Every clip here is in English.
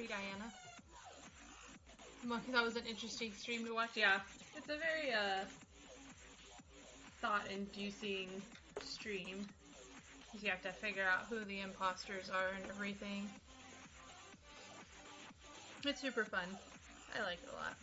Sorry, Diana. Monkey, that was an interesting stream to watch. Yeah, it's a very thought-inducing stream. Because you have to figure out who the imposters are and everything. It's super fun. I like it a lot.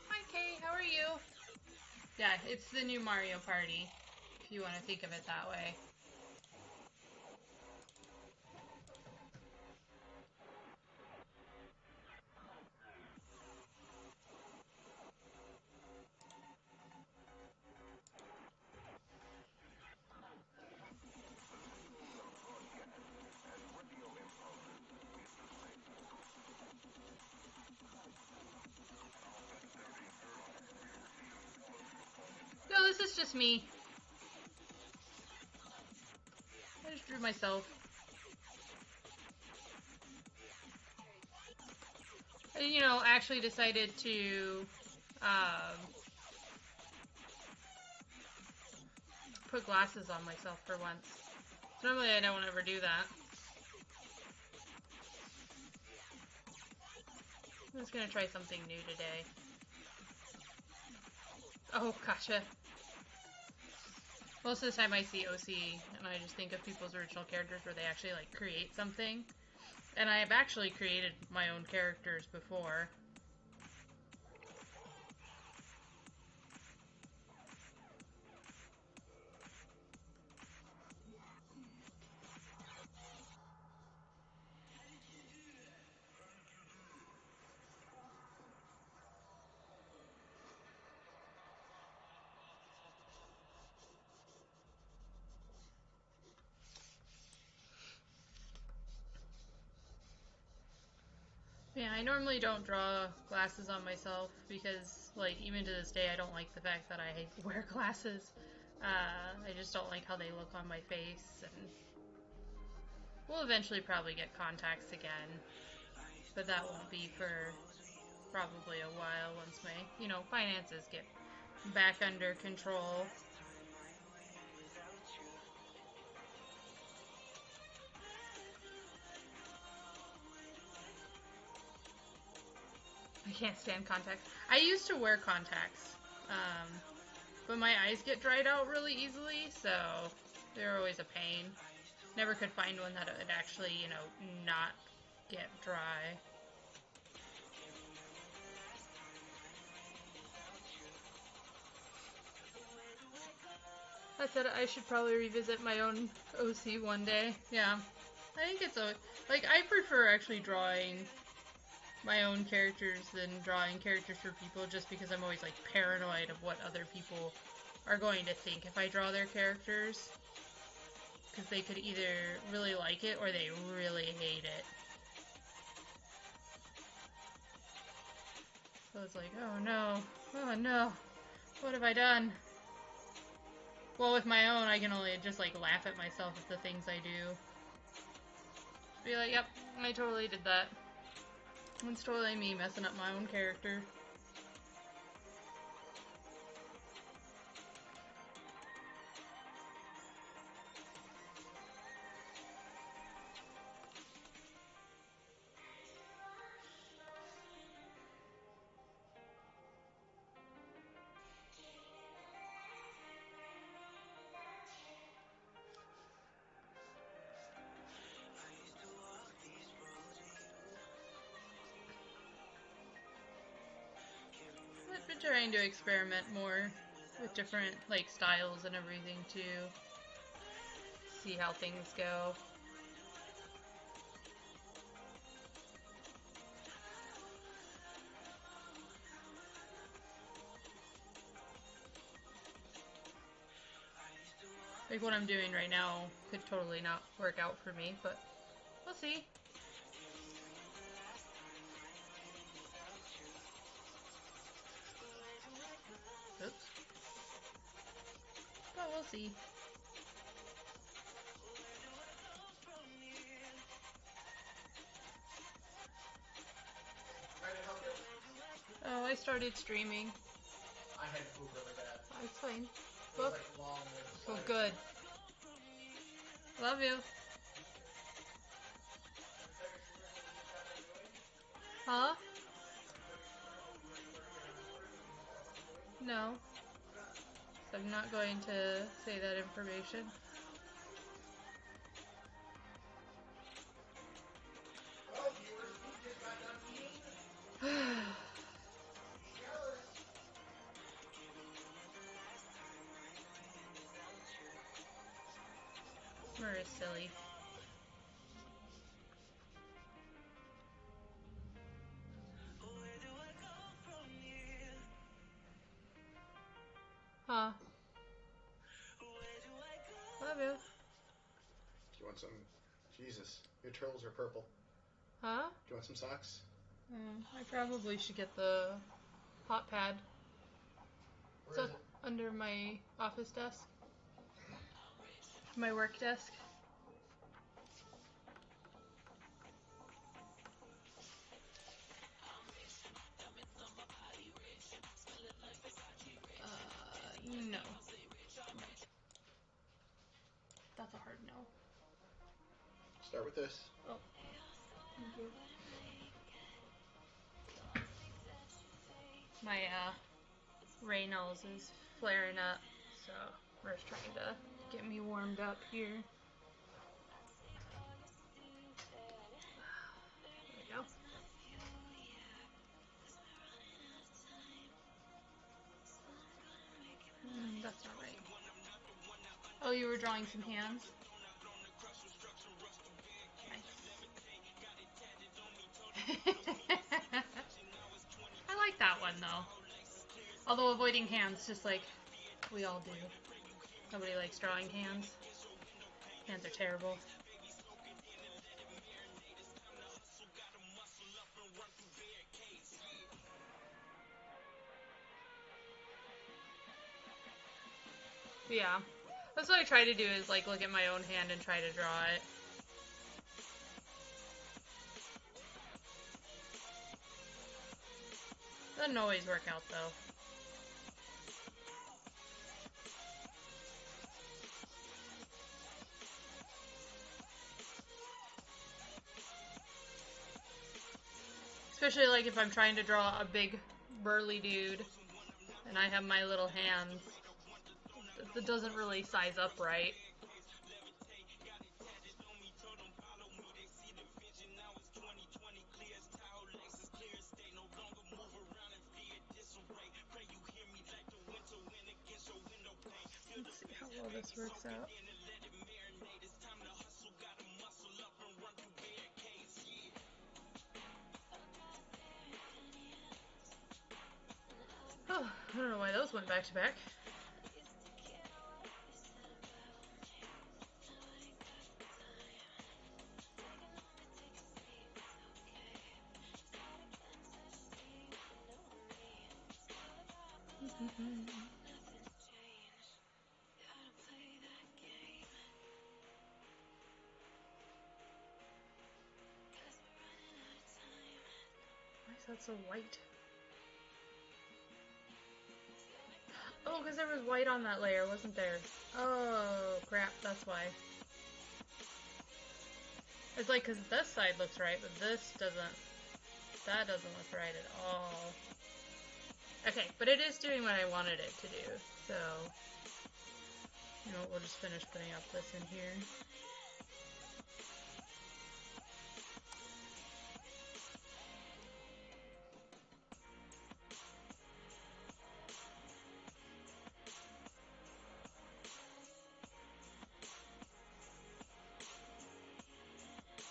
Hi Kay, how are you? Yeah, it's the new Mario Party, if you want to think of it that way. No, this is just me. I just drew myself. I, you know, actually decided to put glasses on myself for once. So normally I don't ever do that. I'm just gonna try something new today. Oh, gotcha. Most of the time I see OC and I just think of people's original characters where they actually like create something. And I have actually created my own characters before. Yeah, I normally don't draw glasses on myself because, like, even to this day, I don't like the fact that I wear glasses. I just don't like how they look on my face, and we'll eventually probably get contacts again, but that won't be for probably a while once my, you know, finances get back under control. I can't stand contacts. I used to wear contacts, but my eyes get dried out really easily, so they're always a pain. Never could find one that would actually, you know, not get dry. I said I should probably revisit my own OC one day. Yeah. I think it's a... Like, I prefer actually drawing my own characters than drawing characters for people just because I'm always, like, paranoid of what other people are going to think if I draw their characters. Because they could either really like it or they really hate it. So it's like, oh no, what have I done? Well, with my own, I can only just, like, laugh at myself at the things I do. Just be like, yep, I totally did that. It's totally me messing up my own character. I've been trying to experiment more with different, like, styles and everything, too. See how things go. Like, what I'm doing right now could totally not work out for me, but we'll see. We'll see. Oh, I started streaming. I had to poop really bad. Oh, it's fine. It was like long and Oh, good. Love you. Huh? No. I'm not going to say that information. Well, viewers, we just got done eating. Jealous. Murray's silly. Huh? Love you. Do you want some? Jesus, your turtles are purple. Huh? Do you want some socks? I probably should get the hot pad. Where is it? Under my office desk. My work desk. No. That's a hard no. Start with this. Oh. Thank you. My Reynolds is flaring up, so we're just trying to get me warmed up here. There we go. That's not right. Oh, you were drawing some hands? Nice. I like that one, though. Although avoiding hands, just like we all do. Nobody likes drawing hands. Hands are terrible. Yeah. That's what I try to do is like look at my own hand and try to draw it. Doesn't always work out though. Especially like if I'm trying to draw a big burly dude and I have my little hands. That doesn't really size up right. Let's see how well this works out. Oh, I don't know why those went back to back. Why is that so white? Oh, because there was white on that layer, wasn't there? Oh, crap, that's why. It's like, because this side looks right, but this doesn't. That doesn't look right at all. Okay, but it is doing what I wanted it to do, so... You know, we'll just finish putting up this in here.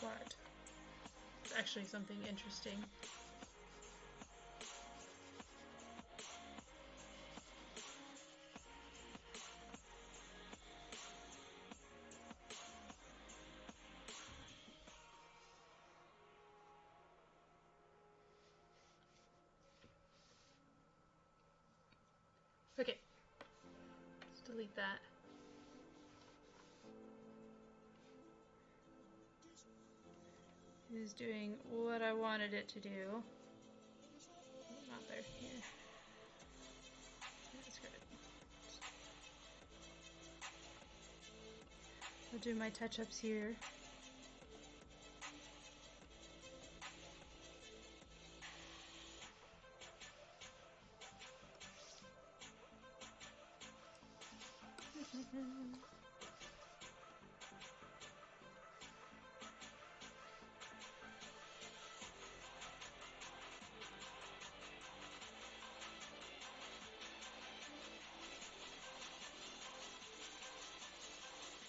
But it's actually something interesting. Okay, let's delete that. is doing what I wanted it to do. Not there. Here. That's good. I'll do my touch-ups here.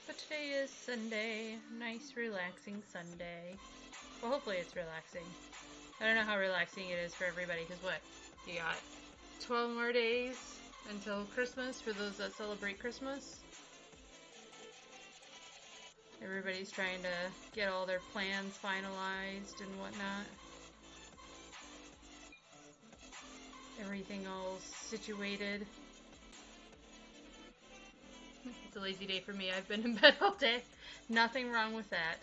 But today is Sunday. Nice, relaxing Sunday. Well, hopefully it's relaxing. I don't know how relaxing it is for everybody, because what? You got 12 more days until Christmas for those that celebrate Christmas. Everybody's trying to get all their plans finalized and whatnot. Everything all situated. It's a lazy day for me. I've been in bed all day. Nothing wrong with that.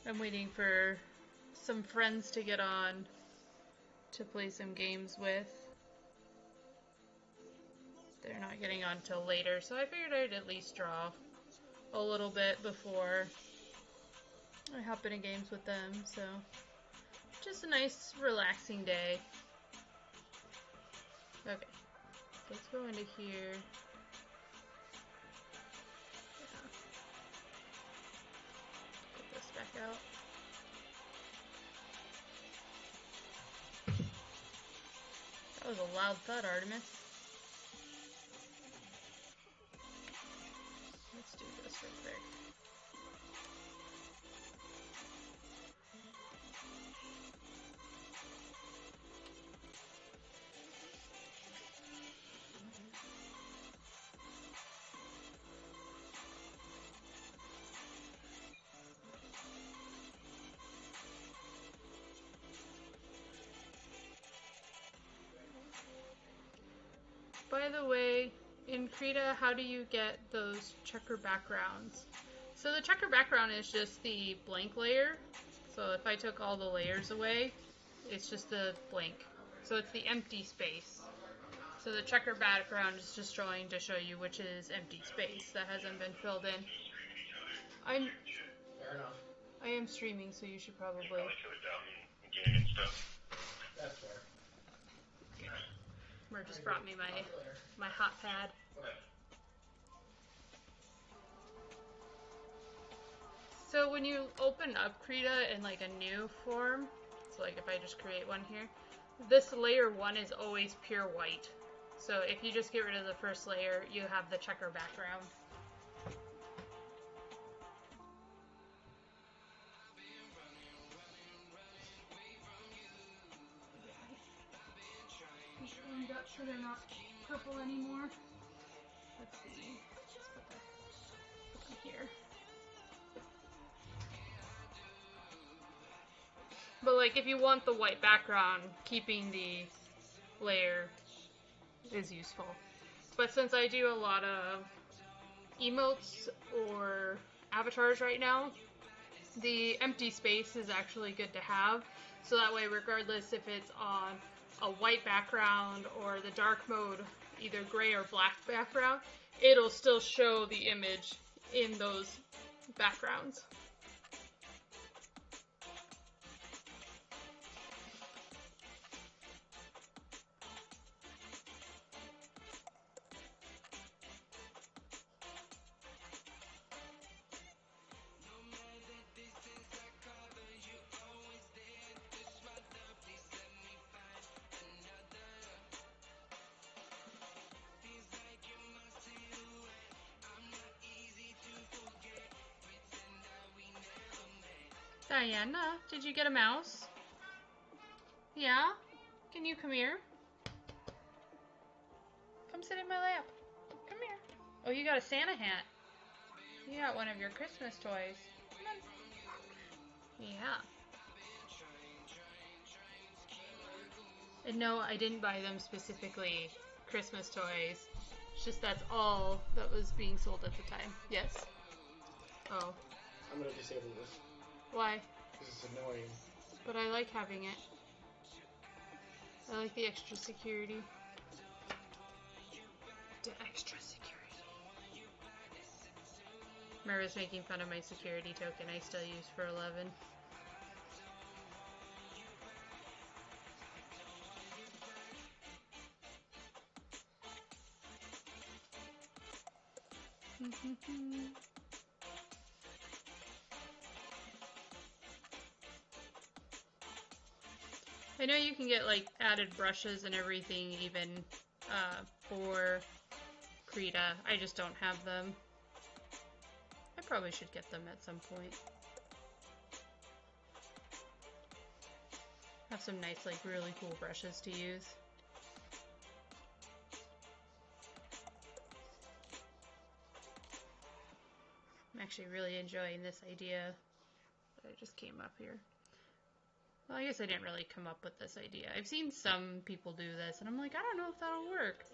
I'm waiting for some friends to get on to play some games with. They're not getting on till later, so I figured I'd at least draw a little bit before I hop into games with them, so just a nice relaxing day. Okay, let's go into here. Yeah. Put this back out. That was a loud thud, Artemis. Let's do this real quick. By the way, in Krita, how do you get those checker backgrounds? So the checker background is just the blank layer. So if I took all the layers away, it's just the blank. So it's the empty space. So the checker background is just showing to show you which is empty space that hasn't been filled in. Fair enough. I am streaming, so you should probably. That's fair. Mer just brought me my hot pad. Whatever. So when you open up Krita in like a new form, so like if I just create one here, this layer 1 is always pure white. So if you just get rid of the first layer, you have the checker background. Cleaned up so they're not purple anymore. Let's see. Let's put them here. But like if you want the white background, keeping the layer is useful. But since I do a lot of emotes or avatars right now, the empty space is actually good to have. So that way, regardless if it's on a white background or the dark mode, either gray or black background, it'll still show the image in those backgrounds. Diana, did you get a mouse? Yeah? Can you come here? Come sit in my lap. Come here. Oh, you got a Santa hat. You got one of your Christmas toys. Come on. Yeah. And no, I didn't buy them specifically Christmas toys. It's just that's all that was being sold at the time. Yes. Oh. I'm gonna disable this. Why? Because it's annoying. But I like having it. I like the extra security. The extra security. Mara's making fun of my security token I still use for 11. I know you can get like added brushes and everything even for Krita. I just don't have them. I probably should get them at some point. Have some nice, like, really cool brushes to use. I'm actually really enjoying this idea that I just came up here. Well, I guess I didn't really come up with this idea. I've seen some people do this, and I'm like, I don't know if that'll work.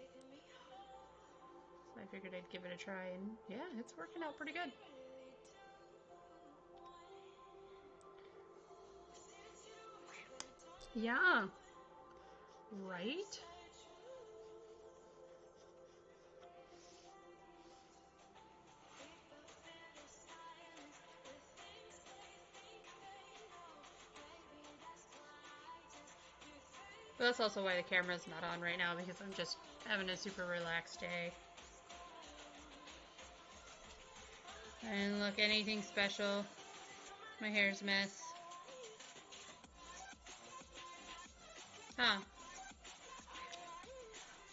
So I figured I'd give it a try, and yeah, it's working out pretty good. Yeah. Right? But that's also why the camera's not on right now, because I'm just having a super relaxed day. I didn't look anything special. My hair's a mess. Huh.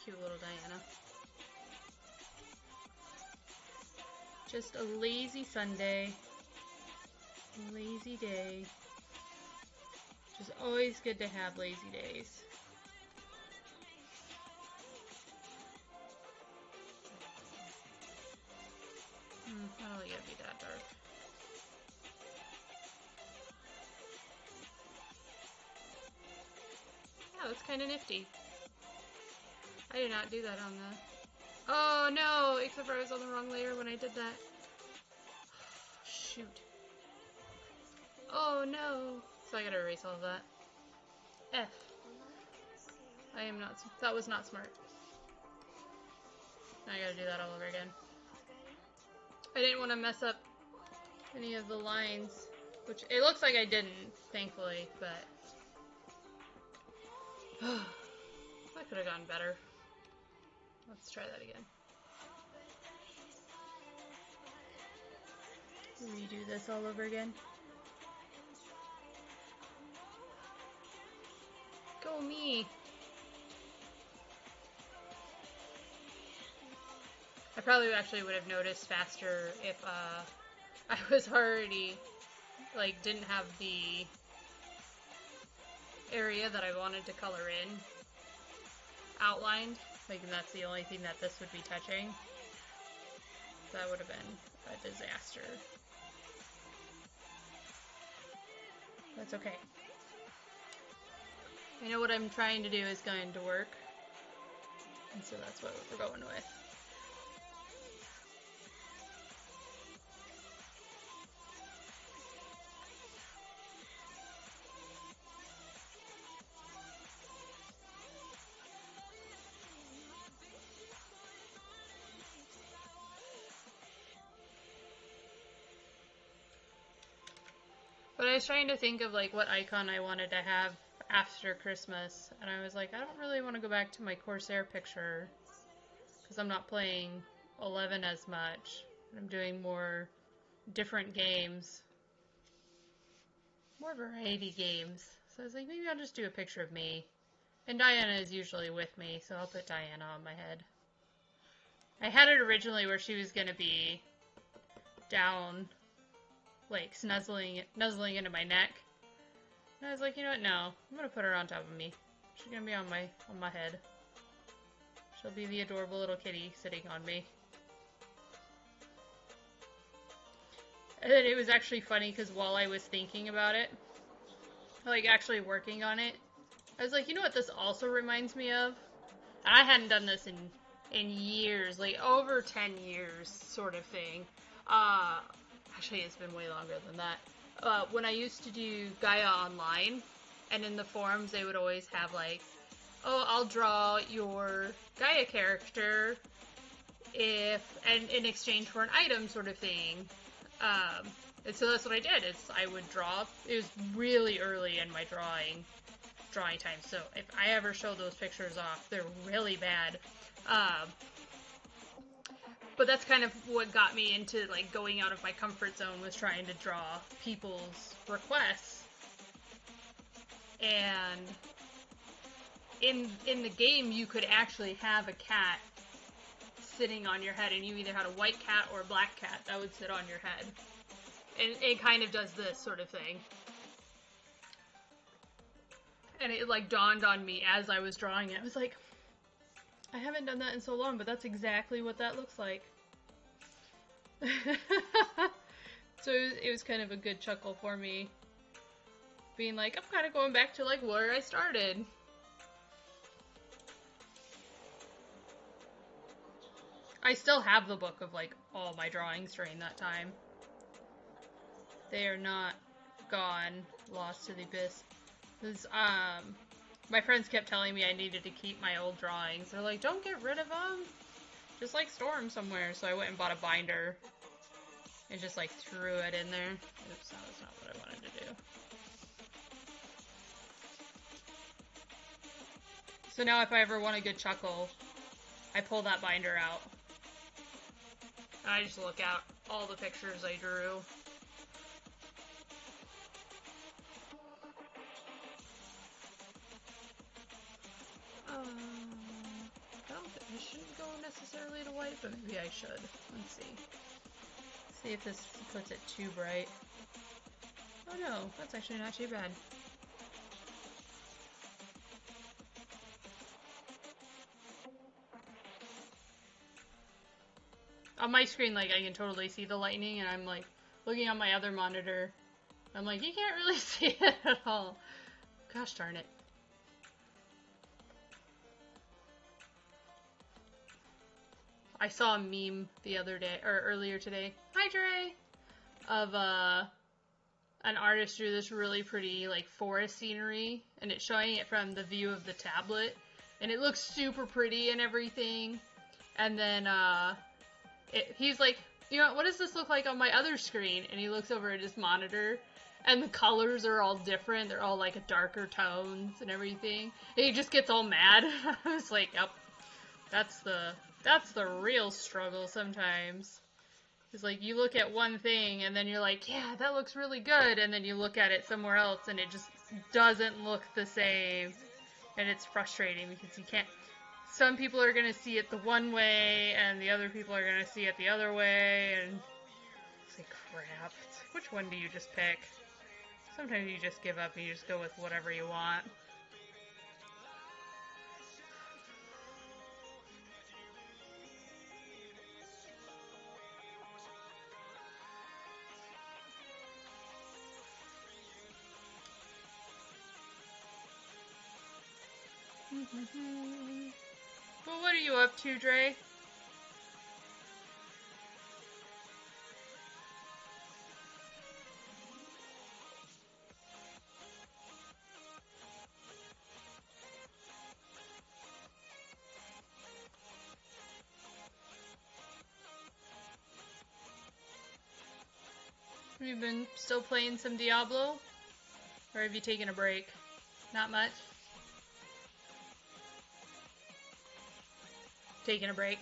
Cute little Diana. Just a lazy Sunday. A lazy day. Which is always good to have lazy days. I don't think it'd be that dark. Yeah, that's kind of nifty. I did not do that on the... Oh no! Except for I was on the wrong layer when I did that. Shoot. Oh no! So I gotta erase all of that. F. I am not... That was not smart. Now I gotta do that all over again. I didn't want to mess up any of the lines. Which, it looks like I didn't, thankfully, but... that could have gone better. Let's try that again. Redo this all over again. Go me! I probably actually would have noticed faster if I was already, like, didn't have the area that I wanted to color in outlined. Like, and that's the only thing that this would be touching. That would have been a disaster. That's okay. I know what I'm trying to do is going to work. And so that's what we're going with. But I was trying to think of like what icon I wanted to have after Christmas, and I was like, I don't really want to go back to my Corsair picture because I'm not playing 11 as much. I'm doing more different games, more variety games. So I was like, maybe I'll just do a picture of me. And Diana is usually with me, so I'll put Diana on my head. I had it originally where she was going to be down, like, nuzzling into my neck. And I was like, you know what, no. I'm going to put her on top of me. She's going to be on my head. She'll be the adorable little kitty sitting on me. And then it was actually funny because while I was thinking about it, like actually working on it, I was like, you know what this also reminds me of? And I hadn't done this in in years, like over 10 years sort of thing. Actually, it's been way longer than that. When I used to do Gaia Online, and in the forums they would always have like, oh, I'll draw your Gaia character and in exchange for an item sort of thing. And so that's what I did. I would draw. It was really early in my drawing time. So if I ever show those pictures off, they're really bad. But that's kind of what got me into like going out of my comfort zone, was trying to draw people's requests. And in the game, you could actually have a cat sitting on your head, and you either had a white cat or a black cat that would sit on your head. And it kind of does this sort of thing. And it like dawned on me as I was drawing it. I was like, I haven't done that in so long, but that's exactly what that looks like. So it was kind of a good chuckle for me. Being like, I'm kind of going back to like where I started. I still have the book of like all my drawings during that time. They are not gone, lost to the abyss. Because, my friends kept telling me I needed to keep my old drawings. They're like, don't get rid of them. Just like store them somewhere. So I went and bought a binder and just like threw it in there. Oops, no, that's not what I wanted to do. So now if I ever want a good chuckle, I pull that binder out. And I just look at all the pictures I drew. I shouldn't go necessarily to white, but maybe I should. Let's see. See if this puts it too bright. Oh no, that's actually not too bad. On my screen, like, I can totally see the lightning, and I'm like, looking on my other monitor, I'm like, you can't really see it at all. Gosh darn it. I saw a meme the other day, or earlier today, hi Dre, of an artist drew this really pretty like forest scenery, and it's showing it from the view of the tablet, and it looks super pretty and everything. And then he's like, you know, what does this look like on my other screen? And he looks over at his monitor, and the colors are all different. They're all like darker tones and everything. And he just gets all mad. I was like, yep, that's the real struggle sometimes. It's like you look at one thing and then you're like, yeah, that looks really good. And then you look at it somewhere else and it just doesn't look the same. And it's frustrating because you can't. Some people are going to see it the one way and the other people are going to see it the other way. And it's like, crap. It's like, which one do you just pick? Sometimes you just give up and you just go with whatever you want. Well, what are you up to, Dre? Have you been still playing some Diablo? Or have you taken a break? Not much? Taking a break.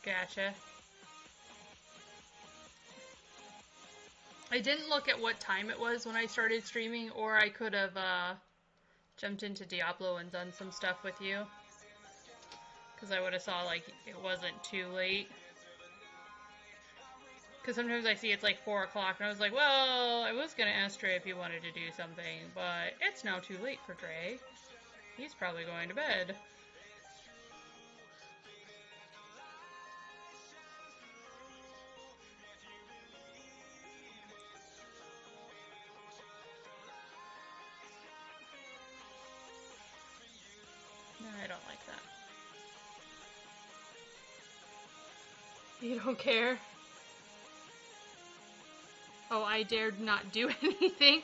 Gotcha. I didn't look at what time it was when I started streaming, or I could have jumped into Diablo and done some stuff with you. Because I would have saw, like, it wasn't too late. Because sometimes I see it's like 4 o'clock, and I was like, well, I was going to ask Dre if he wanted to do something, but it's now too late for Dre. He's probably going to bed. No, I don't like that. You don't care? Oh, I dared not do anything.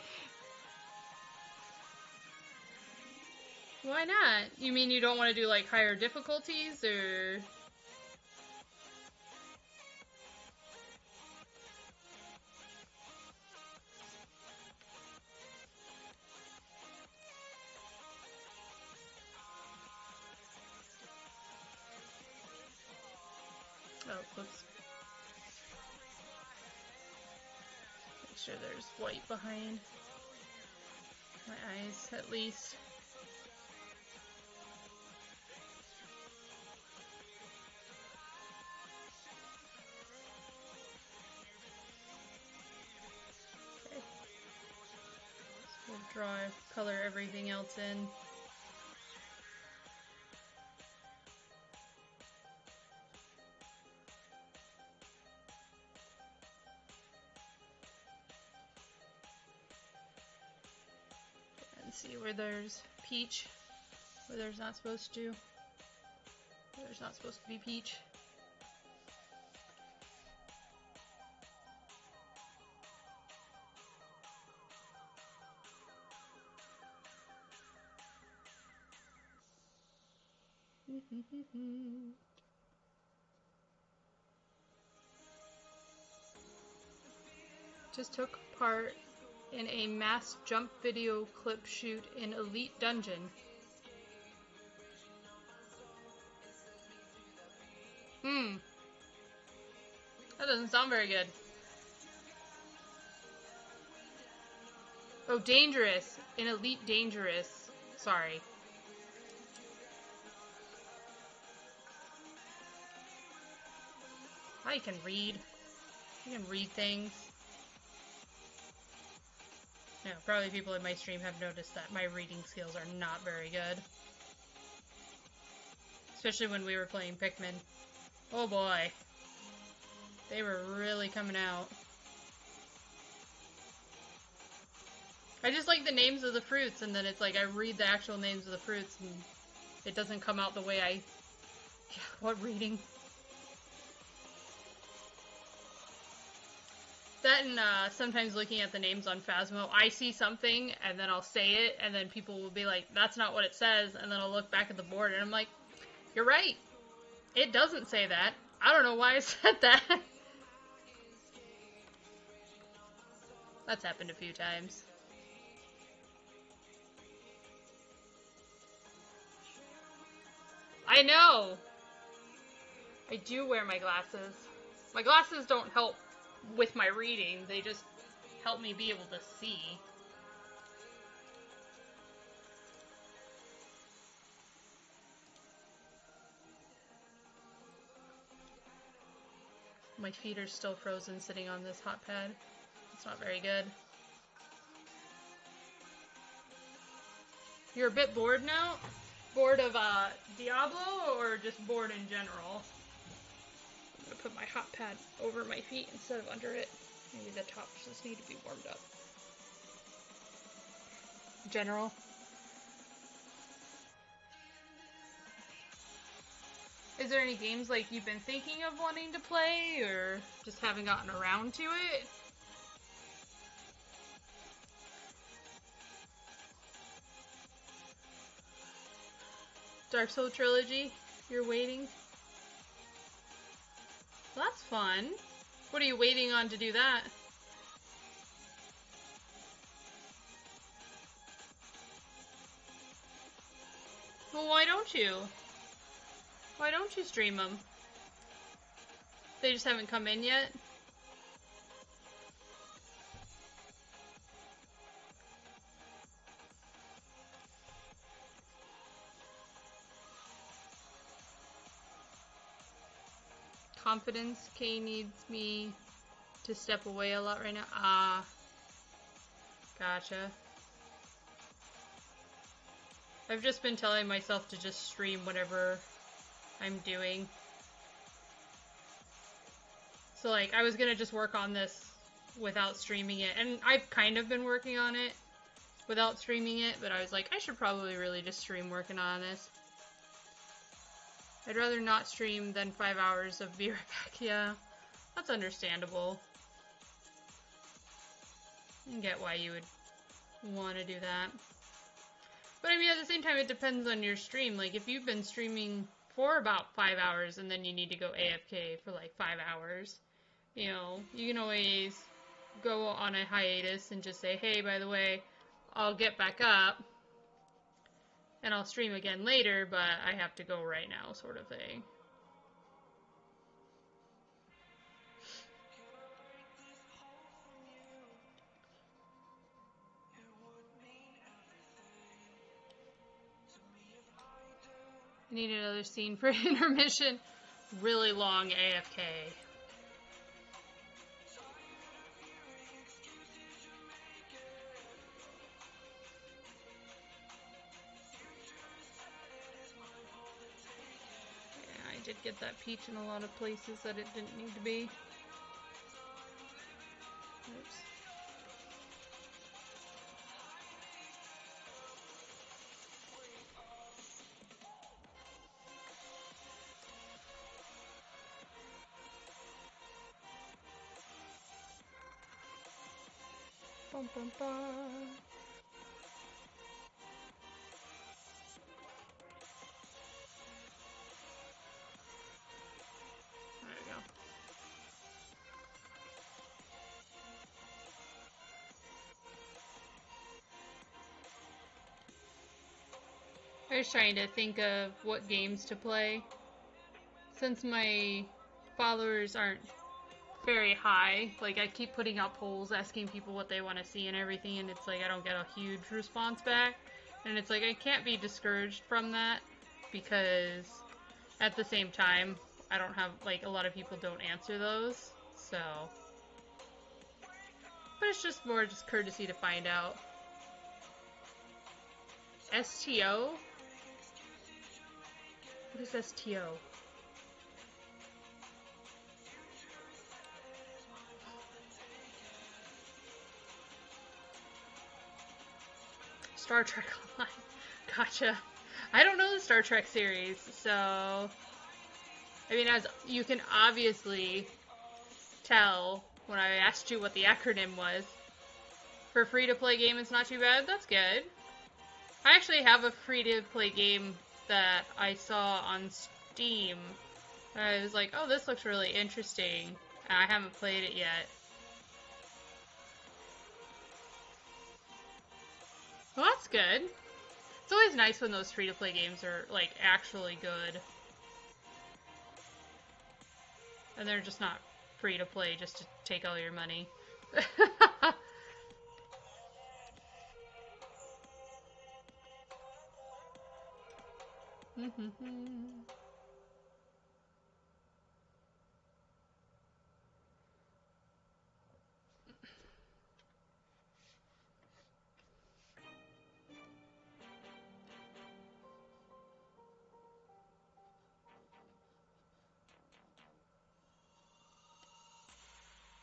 Why not? You mean you don't want to do like higher difficulties or? Oh, whoops. Make sure there's white behind my eyes, at least. Okay. So we'll color everything else in. And see where there's peach, where there's not supposed to. Where there's not supposed to be peach. Just took part in a mass jump video clip shoot in Elite Dungeon. That doesn't sound very good. Oh, dangerous. In Elite Dangerous. Sorry. I can read. You can read things. No, probably people in my stream have noticed that my reading skills are not very good. Especially when we were playing Pikmin. Oh boy. They were really coming out. I just like the names of the fruits, and then it's like I read the actual names of the fruits, and it doesn't come out the way I... Yeah, what reading? That and sometimes looking at the names on Phasmo, I see something, and then I'll say it, and then people will be like, that's not what it says, and then I'll look back at the board, and I'm like, you're right. It doesn't say that. I don't know why I said that. That's happened a few times. I know! I do wear my glasses. My glasses don't help with my reading, they just help me be able to see. My feet are still frozen sitting on this hot pad. It's not very good. You're a bit bored now? Bored of Diablo, or just bored in general? I'm gonna put my hot pad over my feet instead of under it. Maybe the tops just need to be warmed up. General. Is there any games like you've been thinking of wanting to play, or just haven't gotten around to it? Dark Souls Trilogy? You're waiting? Well, that's fun. What are you waiting on to do that? Well, why don't you? Why don't you stream them? They just haven't come in yet? Confidence. Kay needs me to step away a lot right now. Ah. Gotcha. I've just been telling myself to just stream whatever I'm doing. So like, I was gonna just work on this without streaming it, and I've kind of been working on it without streaming it, but I was like, I should probably really just stream working on this. I'd rather not stream than 5 hours of be right back. Yeah, that's understandable. I can get why you would want to do that. But I mean, at the same time, it depends on your stream. Like, if you've been streaming for about 5 hours and then you need to go AFK for like 5 hours, you know, you can always go on a hiatus and just say, hey, by the way, I'll get back up and I'll stream again later, but I have to go right now, sort of thing. I need another scene for intermission. Really long AFK. Yeah, I did get that peach in a lot of places that it didn't need to be. Oops. Bum, bum, bum. There we go. I was trying to think of what games to play. Since my followers aren't very high, like I keep putting out polls asking people what they want to see and everything, and it's like I don't get a huge response back. And it's like I can't be discouraged from that because at the same time, I don't have, like, a lot of people don't answer those, so. But it's just more just courtesy to find out. STO? What is STO? Star Trek Online. Gotcha. I don't know the Star Trek series, so... I mean, as you can obviously tell when I asked you what the acronym was. For a free-to-play game, it's not too bad. That's good. I actually have a free-to-play game that I saw on Steam. I was like, oh, this looks really interesting. And I haven't played it yet. Well, that's good. It's always nice when those free-to-play games are, like, actually good. And they're just not free-to-play just to take all your money.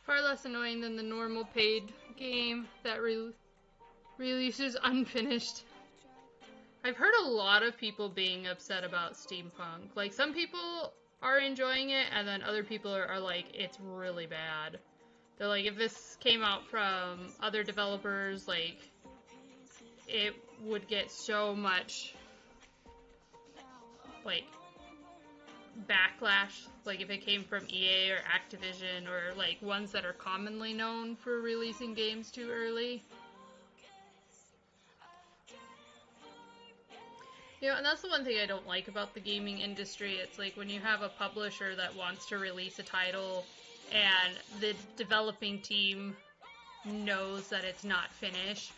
Far less annoying than the normal paid game that releases unfinished. I've heard a lot of people being upset about Steampunk. Like, some people are enjoying it, and then other people are like, it's really bad. They're like, if this came out from other developers, like, it would get so much, like, backlash. Like, if it came from EA or Activision or, like, ones that are commonly known for releasing games too early. You know, and that's the one thing I don't like about the gaming industry. It's like when you have a publisher that wants to release a title and the developing team knows that it's not finished,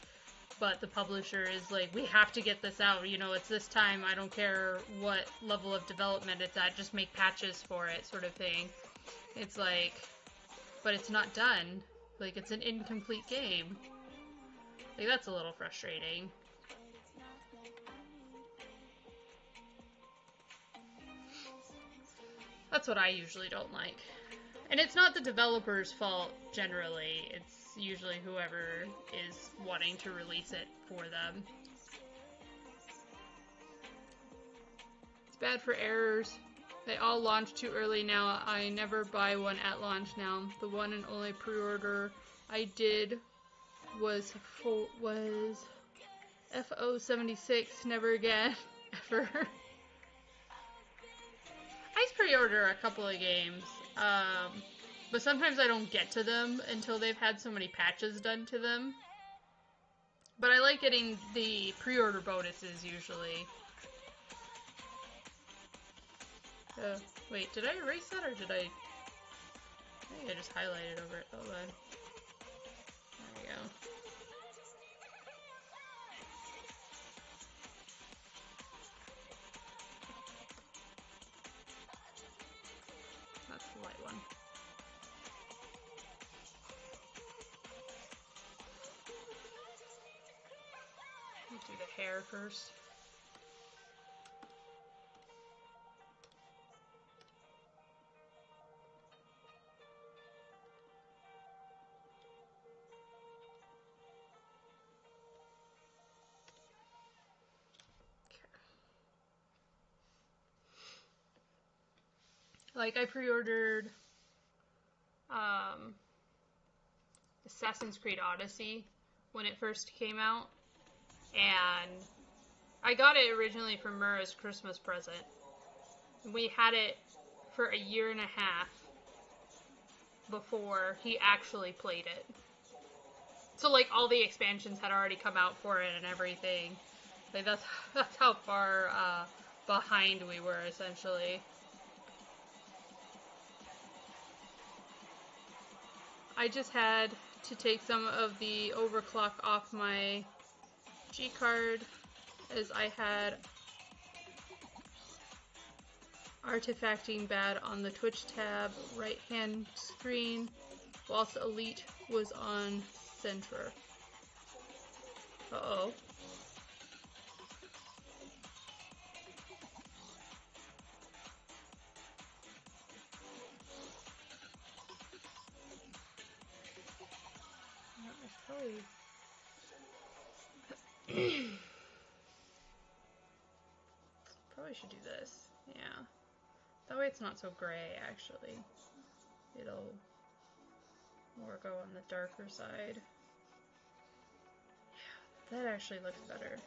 but the publisher is like, we have to get this out, you know, it's this time, I don't care what level of development it's at, just make patches for it, sort of thing. It's like, but it's not done. Like, it's an incomplete game. Like, that's a little frustrating. That's what I usually don't like. And it's not the developer's fault, generally. It's usually whoever is wanting to release it for them. It's bad for errors. They all launch too early now. I never buy one at launch now. The one and only pre-order I did was FO76. Never again. Ever. I pre-order a couple of games, but sometimes I don't get to them until they've had so many patches done to them. But I like getting the pre-order bonuses usually. Wait, did I erase that or did I think I just highlighted over it. Hold on. There we go. That's the light one. Let's do the hair first. Like, I pre-ordered Assassin's Creed Odyssey when it first came out, and I got it originally from Mur as a Christmas present. We had it for a year and a half before he actually played it. So, like, all the expansions had already come out for it and everything. Like, that's how far behind we were, essentially. I just had to take some of the overclock off my G card as I had artifacting bad on the Twitch tab right hand screen whilst Elite was on center. Uh-oh. Probably should do this. Yeah. That way it's not so gray, actually. It'll more go on the darker side. Yeah, that actually looks better.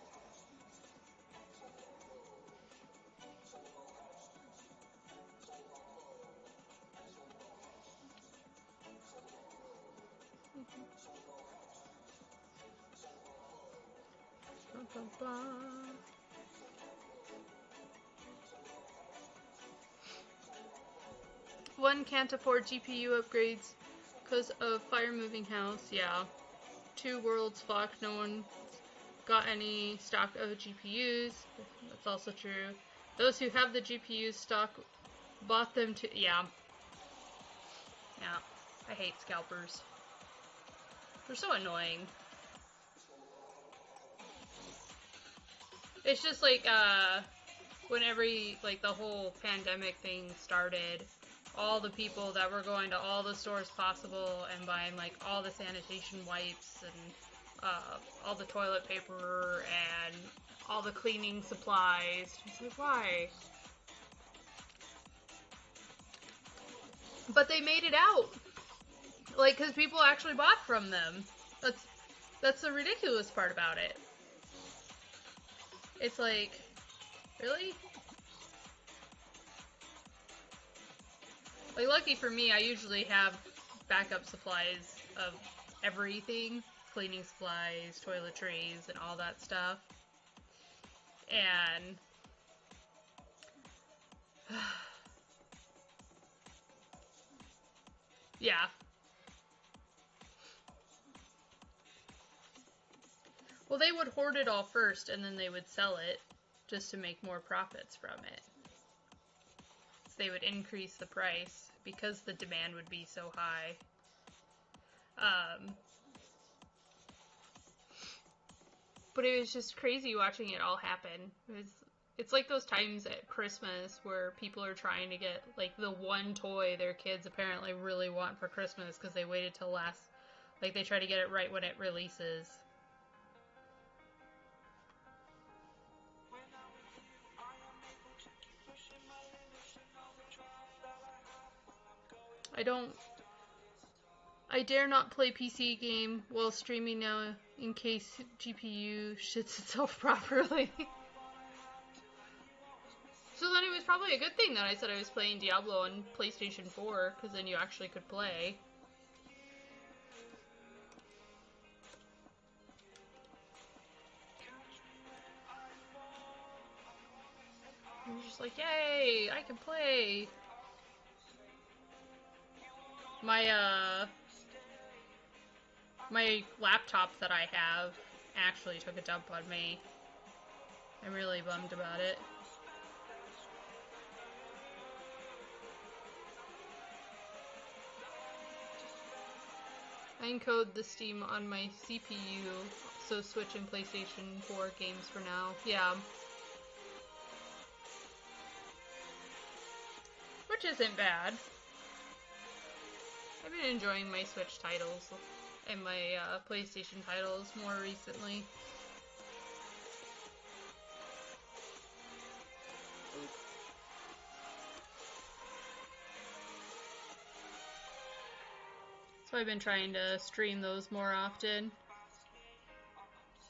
One can't afford GPU upgrades because of fire moving house, yeah. 2 worlds flock, no one got any stock of GPUs, that's also true. Those who have the GPU stock bought them to, yeah. Yeah, I hate scalpers. They're so annoying. It's just like, whenever, like, the whole pandemic thing started, all the people that were going to all the stores possible and buying, like, all the sanitation wipes and, all the toilet paper and all the cleaning supplies. It's like, why? But they made it out. Like, because people actually bought from them. That's the ridiculous part about it. It's like, really? Like, lucky for me, I usually have backup supplies of everything. Cleaning supplies, toiletries, and all that stuff. And yeah. Well, they would hoard it all first, and then they would sell it just to make more profits from it. So they would increase the price because the demand would be so high. But it was just crazy watching it all happen. It's like those times at Christmas where people are trying to get, like, the one toy their kids apparently really want for Christmas because they waited till last, like, they try to get it right when it releases. I dare not play PC game while streaming now in case GPU shits itself properly. So then it was probably a good thing that I said I was playing Diablo on PlayStation 4, because then you actually could play. I'm just like, yay, I can play. My laptop that I have actually took a dump on me. I'm really bummed about it. I encode the Steam on my CPU, so Switch and PlayStation 4 games for now. Yeah. Which isn't bad. I've been enjoying my Switch titles and my PlayStation titles more recently. So I've been trying to stream those more often.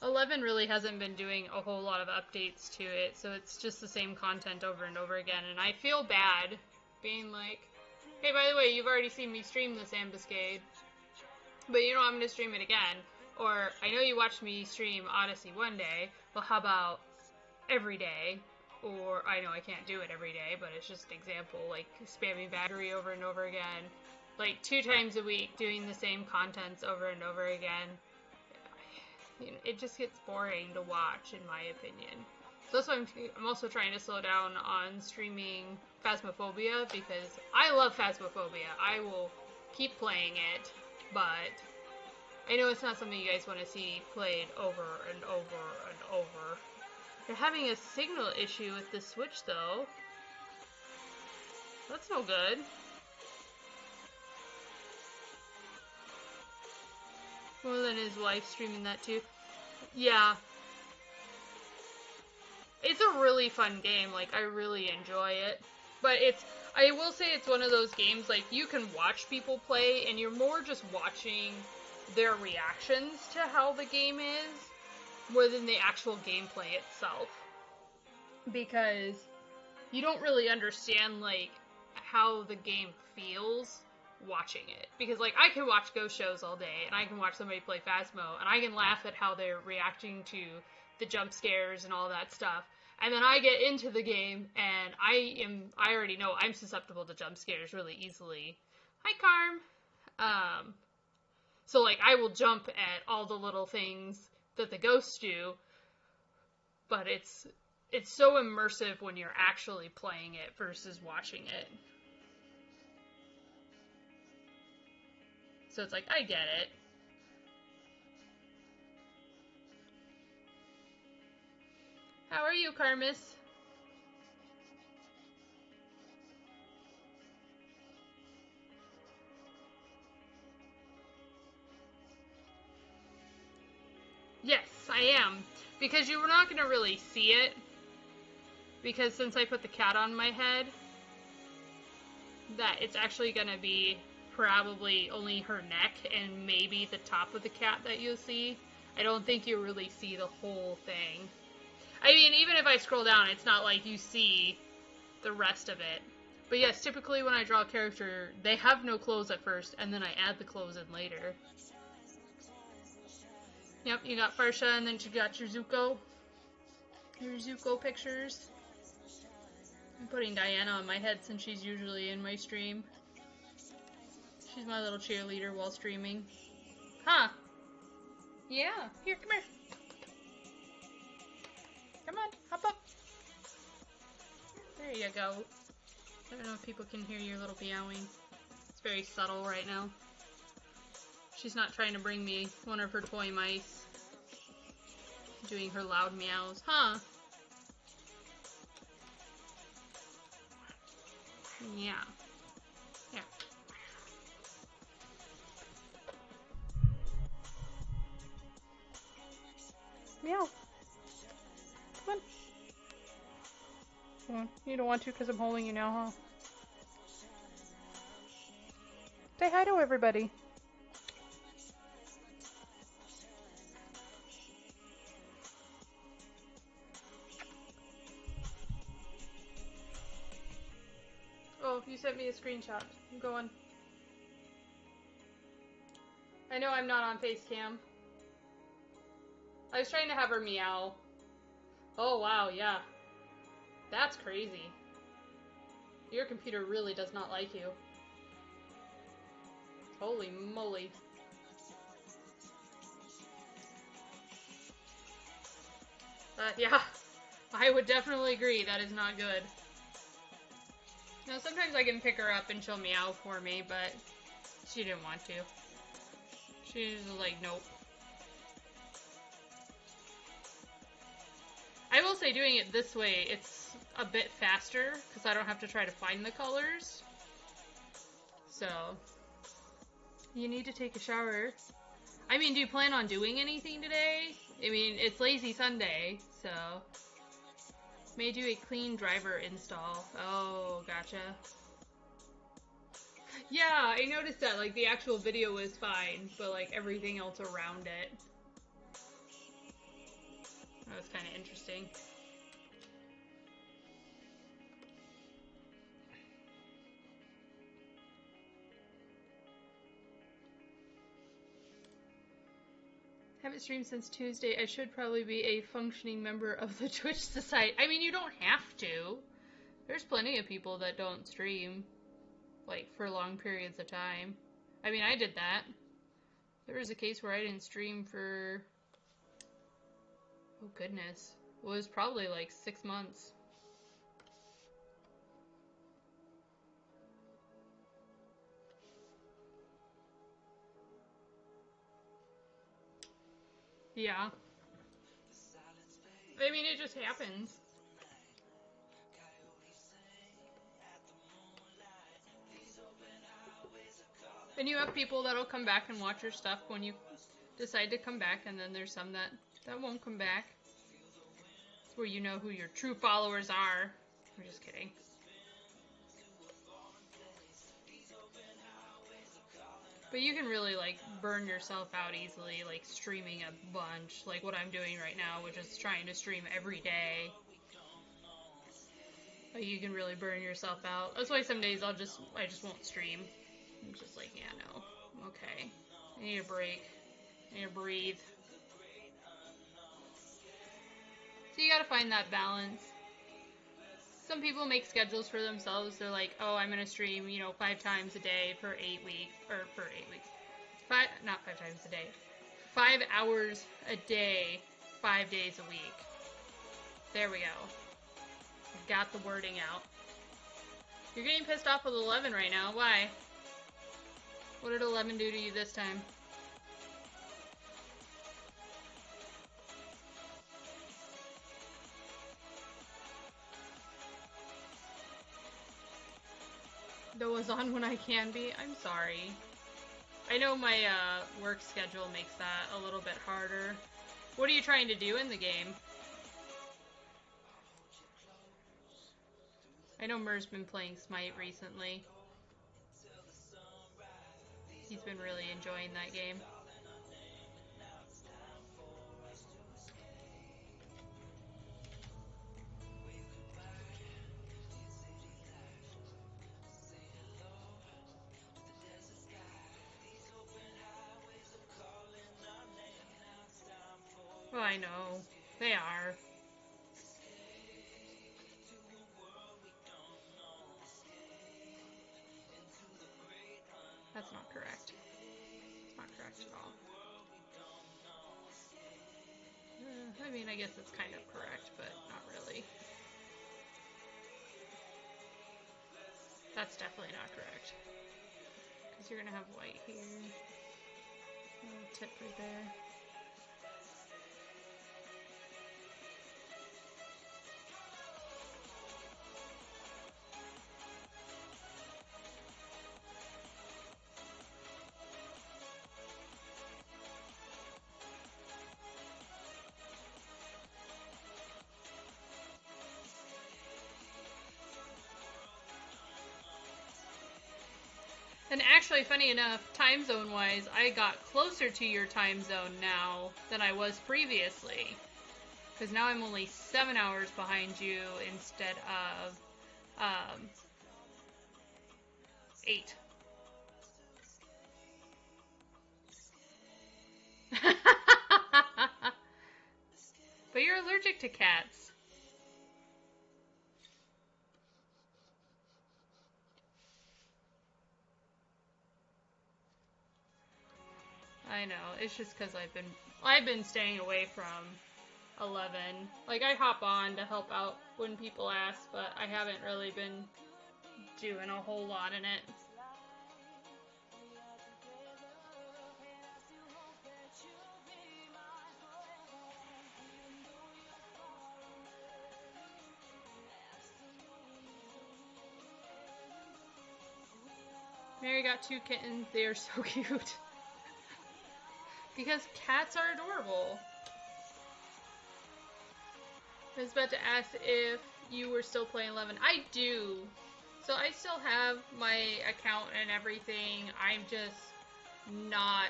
11 really hasn't been doing a whole lot of updates to it, so it's just the same content over and over again, and I feel bad being like, hey, by the way, you've already seen me stream this Ambuscade, but you know I'm going to stream it again. Or, I know you watched me stream Odyssey one day, well, how about every day? Or, I know I can't do it every day, but it's just an example, like spamming battery over and over again. Like 2 times a week doing the same contents over and over again. You know, it just gets boring to watch, in my opinion. So that's why I'm also trying to slow down on streaming Phasmophobia, because I love Phasmophobia. I will keep playing it, but I know it's not something you guys want to see played over and over and over. They're having a signal issue with the Switch, though. That's no good. Well, then his wife streaming that too. Yeah. It's a really fun game. Like, I really enjoy it. But I will say it's one of those games, like, you can watch people play, and you're more just watching their reactions to how the game is, more than the actual gameplay itself. Because you don't really understand, like, how the game feels watching it. Because, like, I can watch ghost shows all day, and I can watch somebody play Phasmo, and I can laugh at how they're reacting to the jump scares and all that stuff. And then I get into the game, and I already know I'm susceptible to jump scares really easily. Hi, Carm! So, like, I will jump at all the little things that the ghosts do, but it's so immersive when you're actually playing it versus watching it. So it's like, I get it. How are you, Carmus? Yes, I am. Because you were not going to really see it. Because since I put the cat on my head, that it's actually going to be probably only her neck and maybe the top of the cat that you'll see. I don't think you'll really see the whole thing. I mean, even if I scroll down, it's not like you see the rest of it. But yes, typically when I draw a character, they have no clothes at first, and then I add the clothes in later. Yep, you got Farsha, and then you got your Zuko. Your Zuko pictures. I'm putting Diana on my head since she's usually in my stream. She's my little cheerleader while streaming. Huh. Yeah. Here, come here. Come on, hop up. There you go. I don't know if people can hear your little meowing. It's very subtle right now. She's not trying to bring me one of her toy mice. Doing her loud meows. Huh. Yeah. Yeah. Meow. Come on. Come on. You don't want to because I'm holding you now, huh? Say hi to everybody. Oh, you sent me a screenshot. I'm going. I know I'm not on Facecam. I was trying to have her meow. Oh, wow, yeah. That's crazy. Your computer really does not like you. Holy moly. Yeah, I would definitely agree. That is not good. Now, sometimes I can pick her up and she'll meow for me, but she didn't want to. She's like, nope. I will say doing it this way, it's a bit faster because I don't have to try to find the colors. So, you need to take a shower. I mean, do you plan on doing anything today? I mean, it's Lazy Sunday, so... May do a clean driver install. Oh, gotcha. Yeah, I noticed that, like, the actual video was fine, but, like, everything else around it. That was kind of interesting. Haven't streamed since Tuesday. I should probably be a functioning member of the Twitch Society. I mean, you don't have to. There's plenty of people that don't stream, like, for long periods of time. I mean, I did that. There was a case where I didn't stream for... Oh, goodness. It was probably, like, 6 months. Yeah. I mean, it just happens. And you have people that'll come back and watch your stuff when you decide to come back, and then there's some that won't come back. It's where you know who your true followers are. I'm just kidding. But you can really, like, burn yourself out easily, like, streaming a bunch, like what I'm doing right now, which is trying to stream every day. Like, you can really burn yourself out. That's why some days I just won't stream. I'm just like, yeah, no. Okay. I need a break. I need to breathe. So you gotta find that balance. Some people make schedules for themselves. They're like, oh, I'm gonna stream, 5 times a day for 8 weeks, or for 8 weeks. Not 5 times a day. 5 hours a day, 5 days a week. There we go. Got the wording out. You're getting pissed off with 11 right now. Why? What did 11 do to you this time? That was on when I can be. I'm sorry. I know my work schedule makes that a little bit harder. What are you trying to do in the game? I know Mer's been playing Smite recently. He's been really enjoying that game. Oh, I know. They are. That's not correct. It's not correct at all. I mean, I guess it's kind of correct, but not really. That's definitely not correct. Because you're going to have white here. A little tip right there. And actually, funny enough, time zone wise, I got closer to your time zone now than I was previously. Because now I'm only 7 hours behind you instead of 8. But you're allergic to cats. I know. It's just because I've been staying away from 11. Like, I hop on to help out when people ask, but I haven't really been doing a whole lot in it. Mary got 2 kittens. They are so cute. Because cats are adorable. I was about to ask if you were still playing 11. I do. So I still have my account and everything. I'm just not...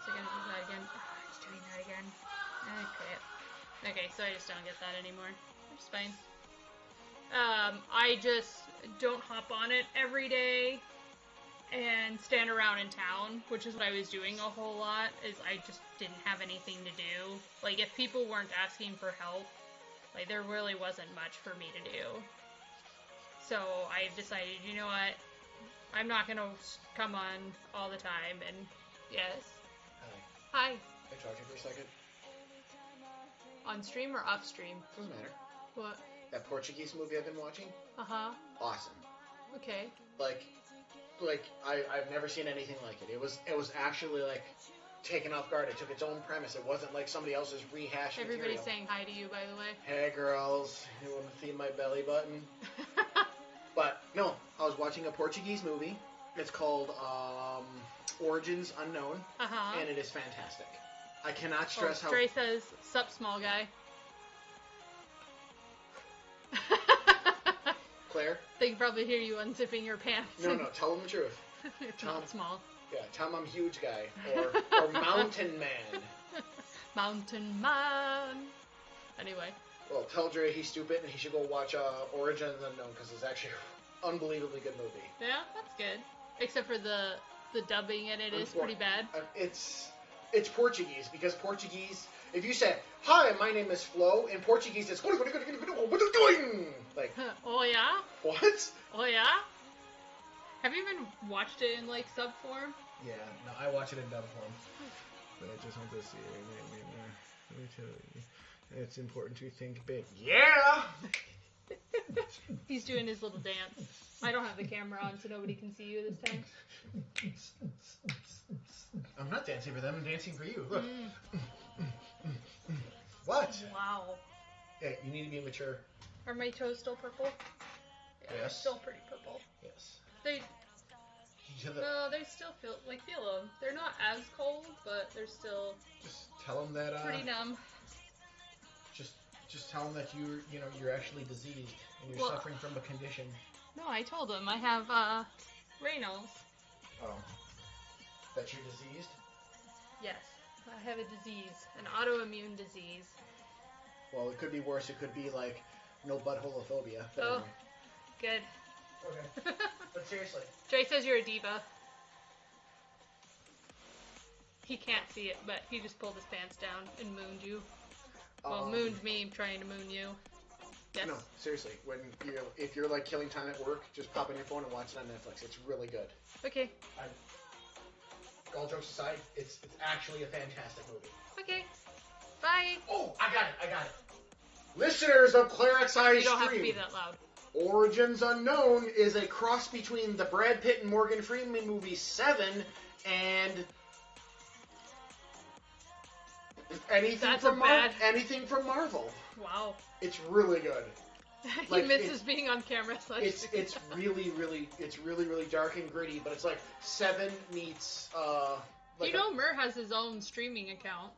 Is it gonna do that again? Oh, it's doing that again. Okay, so I just don't get that anymore. Which is fine. I just don't hop on it every day and stand around in town, which is what I was doing a whole lot, is I just didn't have anything to do. Like, if people weren't asking for help, like, there really wasn't much for me to do. So I decided, you know what, I'm not gonna come on all the time, and yes. Hi. Can I talk to you for a second? On stream or off stream? Doesn't matter. What? That Portuguese movie I've been watching? Uh-huh. Awesome. Okay. Like I've never seen anything like it. It was actually like taken off guard. It took its own premise. It wasn't like somebody else's rehashed Everybody's material. saying hi to you, by the way. Hey girls, you want to see my belly button? But no, I was watching a Portuguese movie. It's called Origins Unknown, and it is fantastic. I cannot stress how. Dre says, "Sup, small guy." Claire? They can probably hear you unzipping your pants. No, tell them the truth. It's not small. Yeah, tell them I'm huge guy. Or mountain man. Mountain man. Anyway. Well, tell Dre he's stupid and he should go watch Origins Unknown because it's actually an unbelievably good movie. Yeah, that's good. Except for the dubbing in it is pretty bad. It's Portuguese, because Portuguese, if you say, "Hi, my name is Flo," in Portuguese it's, "What are you doing?" Like, oh yeah? What? Oh yeah? Have you even watched it in, like, sub form? Yeah, no, I watch it in dub form. But I just want to see it. Let me tell you, it's important to think big. Yeah! He's doing his little dance. I don't have the camera on, so nobody can see you this time. I'm not dancing for them, I'm dancing for you. Look. What? Wow. Yeah, you need to be mature. Are my toes still purple? Yeah, Yes. They're still pretty purple. Yes. They still feel them. They're not as cold, but they're still Just tell them that, pretty numb. Just tell them that you're actually diseased and you're suffering from a condition. No, I told them I have Raynaud's. Oh. That you're diseased? Yes, I have a disease, an autoimmune disease. Well, it could be worse. It could be like no buttholophobia. But Oh, anyway. good. Okay. But seriously. Jay says you're a diva. He can't see it, but he just pulled his pants down and mooned you. Well, mooned me, trying to moon you. Yes. No, seriously. If you're like killing time at work, just pop on your phone and watch it on Netflix. It's really good. Okay. All jokes aside, it's actually a fantastic movie. Okay. Bye. Oh, I got it. Listeners of Clarex Stream. You don't have to be that loud. Origins Unknown is a cross between the Brad Pitt and Morgan Freeman movie Seven and anything from Marvel. Wow. It's really good. He misses being on camera. It's really dark and gritty, but it's like Seven meets like Mer has his own streaming account.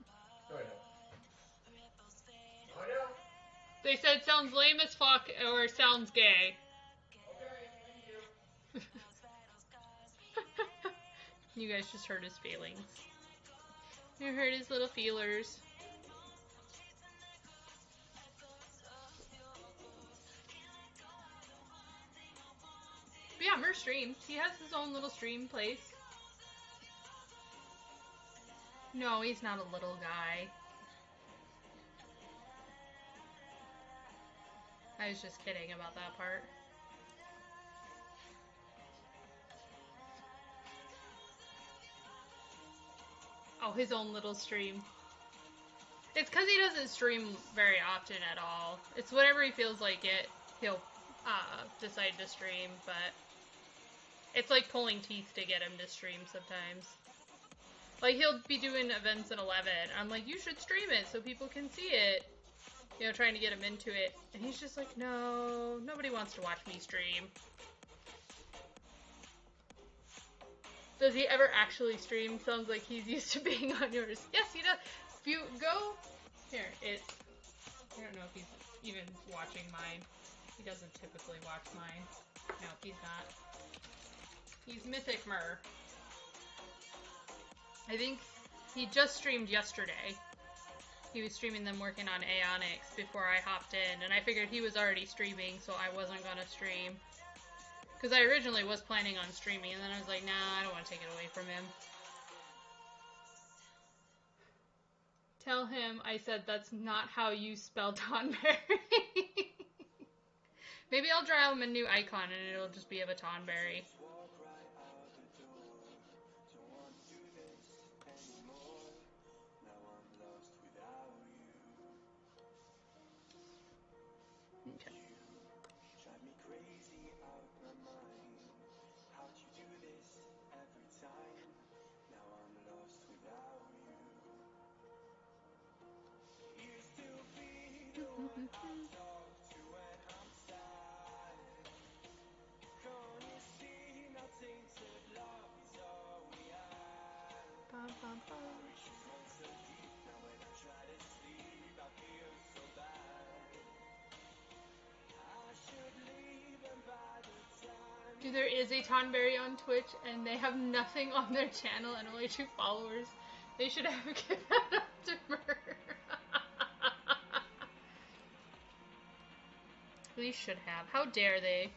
No, I know. They said sounds lame as fuck or sounds gay. Okay, thank you. You guys just hurt his feelings. You hurt his little feelers. But yeah, Mer streams. He has his own little stream place. No, he's not a little guy. I was just kidding about that part. Oh, his own little stream. It's because he doesn't stream very often at all. It's whenever he feels like it, he'll decide to stream, but it's like pulling teeth to get him to stream sometimes. Like, he'll be doing events at 11. I'm like, you should stream it so people can see it. You know, trying to get him into it. And he's just like, no, nobody wants to watch me stream. Does he ever actually stream? Sounds like he's used to being on yours. Yes, he does. If you go... Here, I don't know if he's even watching mine. He doesn't typically watch mine. No, he's not. He's Mythic Mer. I think he just streamed yesterday. He was streaming them working on Aeonics before I hopped in, and I figured he was already streaming, so I wasn't gonna stream. Because I originally was planning on streaming, and then I was like, nah, I don't want to take it away from him. Tell him I said that's not how you spell Tonberry. Maybe I'll draw him a new icon, and it'll just be of a Tonberry. There is a Tonberry on Twitch, and they have nothing on their channel and only 2 followers. They should have given that up to Mer. They should have. How dare they?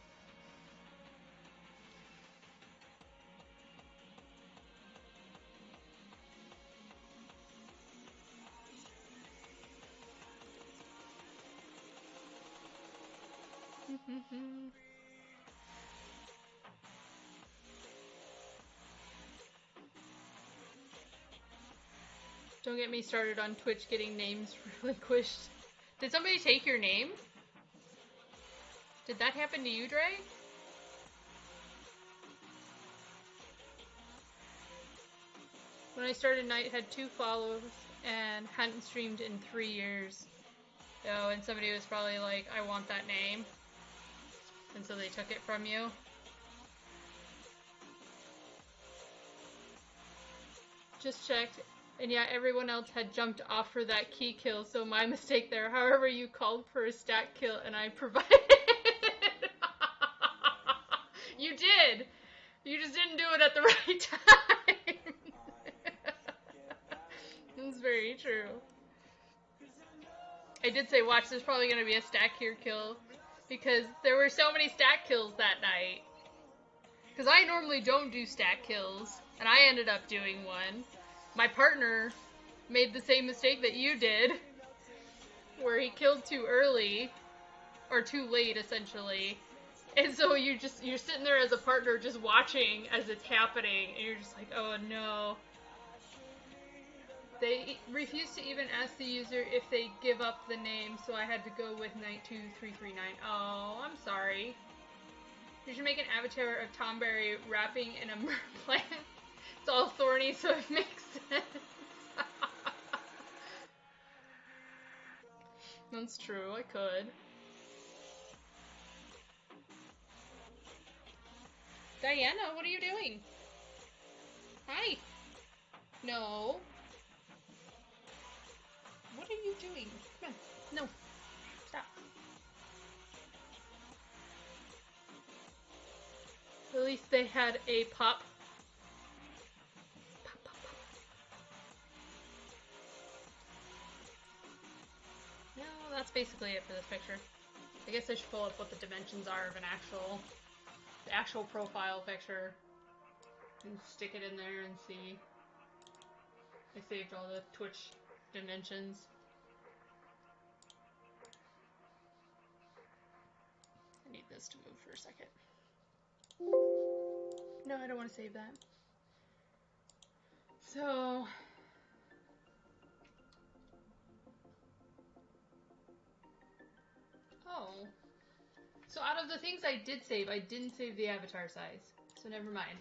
Don't get me started on Twitch getting names relinquished. Did somebody take your name? Did that happen to you, Dre? When I started Night, had 2 follows and hadn't streamed in 3 years. Oh, and somebody was probably like, I want that name. And so they took it from you. Just checked. And yeah, everyone else had jumped off for that key kill, so my mistake there. However, you called for a stat kill and I provided it. You did! You just didn't do it at the right time. That's very true. I did say, watch, there's probably going to be a stack here kill, because there were so many stack kills that night. Because I normally don't do stack kills, and I ended up doing one. My partner made the same mistake that you did, where he killed too early, or too late, essentially. And so you're sitting there as a partner just watching as it's happening, and you're just like, oh no. They refuse to even ask the user if they give up the name, so I had to go with Night2339. Oh, I'm sorry. You should make an avatar of Tonberry wrapping in a mer plant. It's all thorny, so it makes sense. That's true, I could. Diana, what are you doing? Hi. No. What are you doing? Come on. No. Stop. At least they had a pop. that's basically it for this picture. I guess I should pull up what the dimensions are of the actual profile picture. And stick it in there and see. I saved all the Twitch dimensions. I need this to move for a second. No, I don't want to save that. So... Oh. So out of the things I did save, I didn't save the avatar size. So never mind.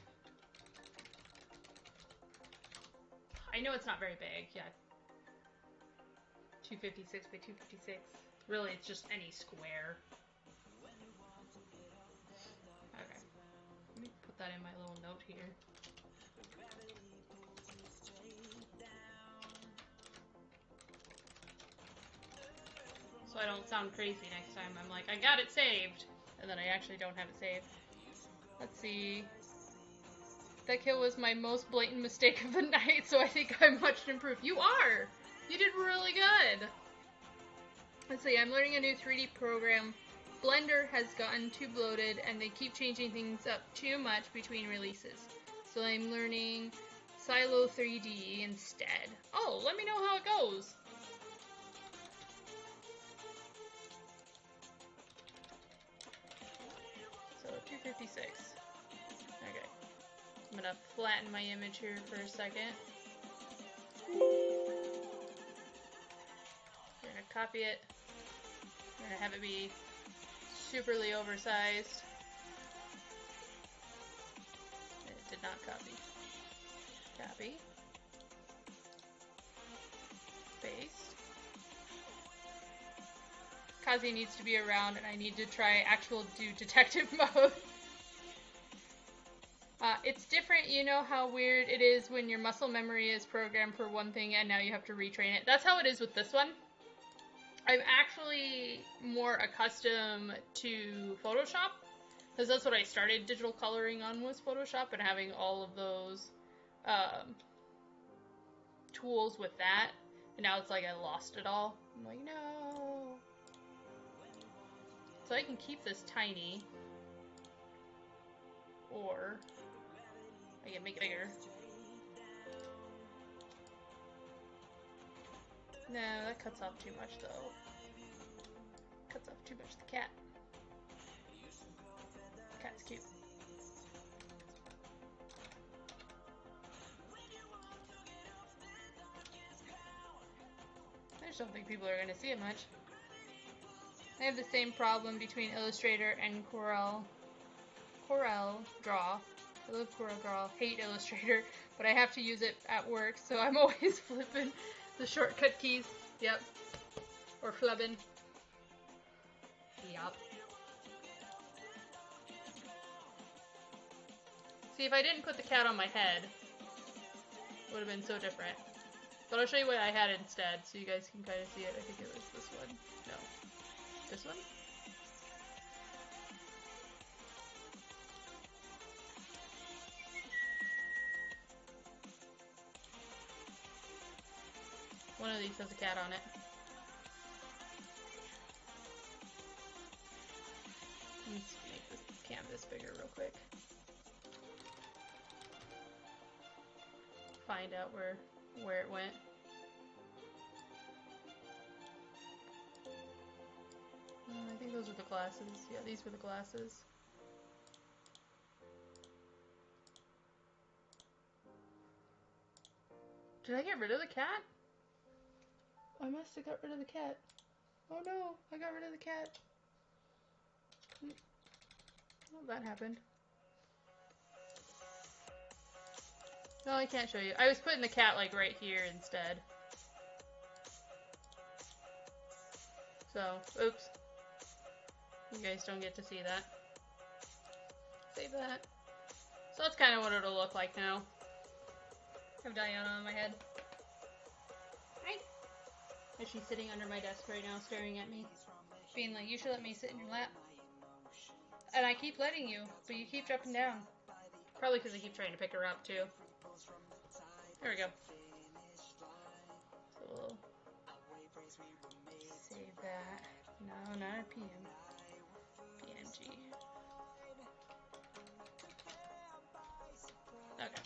I know it's not very big, yeah. 256 by 256. Really, it's just any square. Okay. Let me put that in my little note here. So I don't sound crazy next time. I'm like, I got it saved! And then I actually don't have it saved. Let's see. That kill was my most blatant mistake of the night, so I think I'm much improved. You are! You did really good! Let's see, I'm learning a new 3D program. Blender has gotten too bloated, and they keep changing things up too much between releases. So I'm learning Silo 3D instead. Oh, let me know how it goes! So, 256. Okay. I'm gonna flatten my image here for a second. We're gonna copy it. We're gonna have it be superly oversized. And it did not copy. Copy. Paste. Kazi needs to be around, and I need to try actual do detective mode. It's different, you know how weird it is when your muscle memory is programmed for one thing and now you have to retrain it? That's how it is with this one. I'm actually more accustomed to Photoshop, because that's what I started digital coloring on, was Photoshop, and having all of those tools with that, and now it's like I lost it all. I'm like, no. So I can keep this tiny, or I can make it bigger. No, that cuts off too much, though. Cuts off too much the cat. The cat's cute. I just don't think people are going to see it much. I have the same problem between Illustrator and Corel Draw. I love Corel Draw, hate Illustrator, but I have to use it at work, so I'm always flipping the shortcut keys. Yep. Or flubbing. Yep. See, if I didn't put the cat on my head, it would have been so different. But I'll show you what I had instead, so you guys can kind of see it. I think it was this one. No. This one? One of these has a cat on it. Let's make this canvas bigger real quick. Find out where it went. I think those are the glasses. Yeah, these were the glasses. Did I get rid of the cat? I must have got rid of the cat. Oh no, I got rid of the cat. Well, that happened. No, I can't show you. I was putting the cat like right here instead. So, oops. You guys don't get to see that. Save that. So that's kind of what it'll look like now. I have Diana on my head. Hi. And she's sitting under my desk right now staring at me. Being like, you should let me sit in your lap. And I keep letting you, but you keep jumping down. Probably because I keep trying to pick her up too. There we go. So we'll save that. No, not a PM. PNG. Okay.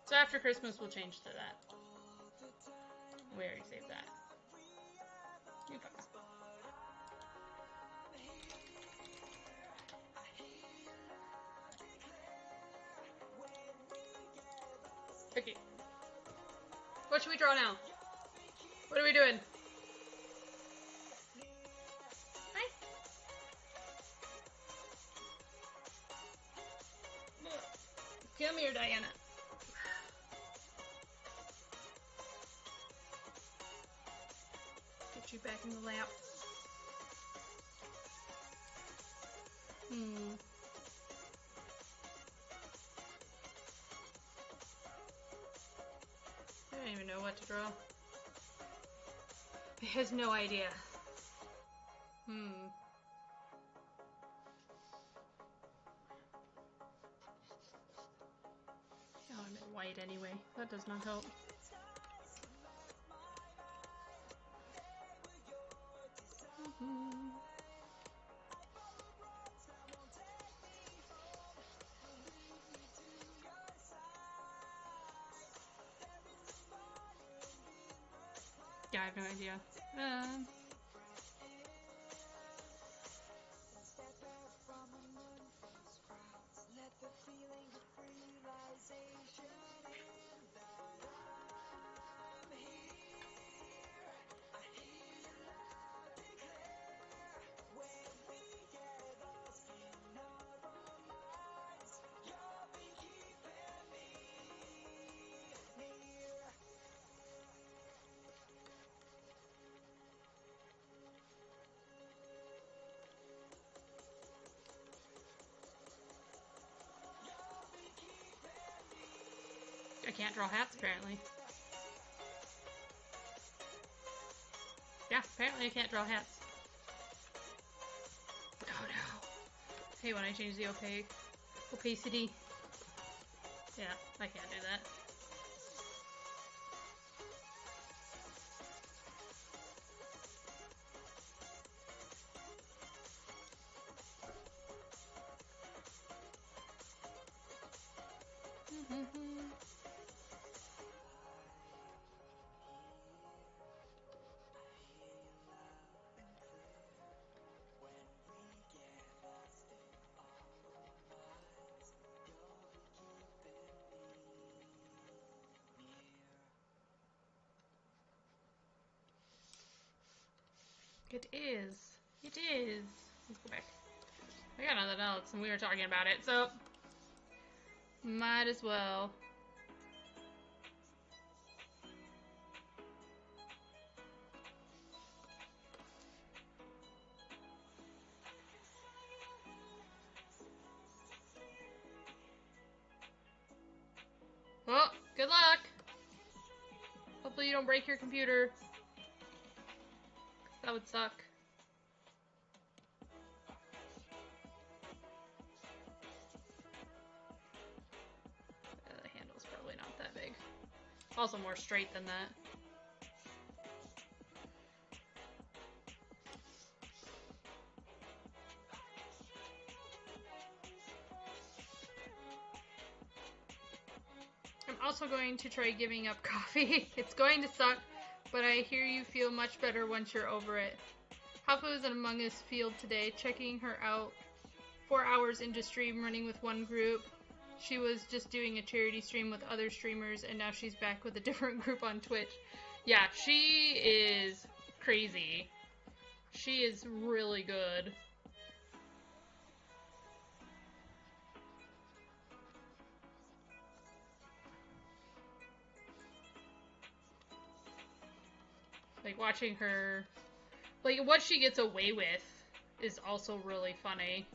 So after Christmas, we'll change to that. We already saved that. New file. Okay. What should we draw now? What are we doing? Hi. Come here, Diana. Get you back in the lap. I don't even know what to draw. He has no idea. Oh, I'm in white anyway. That does not help. Yeah, I have no idea. I can't draw hats, apparently. Yeah, apparently I can't draw hats. Oh no. Hey, when I change the opacity. Yeah, I can't do that. It is. It is. Let's go back. I got nothing else, and we were talking about it, so might as well. Well, good luck. Hopefully you don't break your computer. That would suck. The handle's probably not that big. Also more straight than that. I'm also going to try giving up coffee. It's going to suck, but I hear you feel much better once you're over it. Hafa was in Among Us field today, checking her out 4 hours into stream running with one group. She was just doing a charity stream with other streamers, and now she's back with a different group on Twitch. Yeah, she is crazy. She is really good. Like, watching her... Like, what she gets away with is also really funny.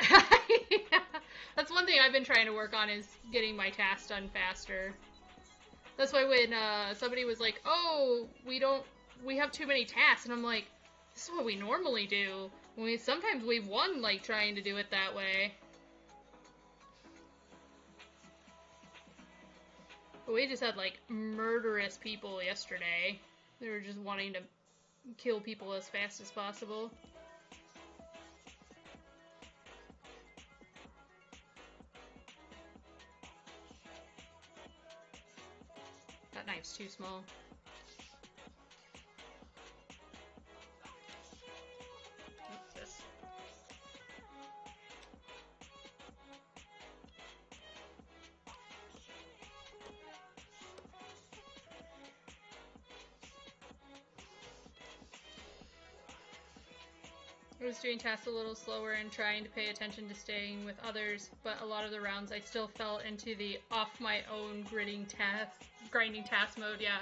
Yeah. That's one thing I've been trying to work on, is getting my tasks done faster. That's why when somebody was like, oh, we have too many tasks, and I'm like, this is what we normally do. Sometimes we've won, like, trying to do it that way. But we just had, like, murderous people yesterday. They were just wanting to kill people as fast as possible. That knife's too small. What's this? I was doing tasks a little slower and trying to pay attention to staying with others, but a lot of the rounds I still fell into the off my own grinding task mode, yeah.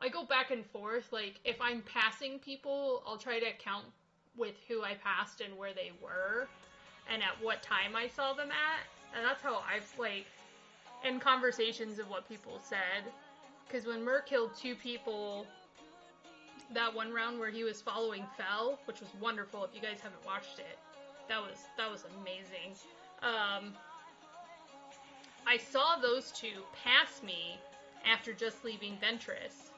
I go back and forth, like, if I'm passing people, I'll try to count with who I passed and where they were, and at what time I saw them at, and that's how I've, like, in conversations of what people said, because when Mur killed 2 people, that one round where he was following Fel, which was wonderful, if you guys haven't watched it, that was amazing. I saw those 2 pass me after just leaving Ventress.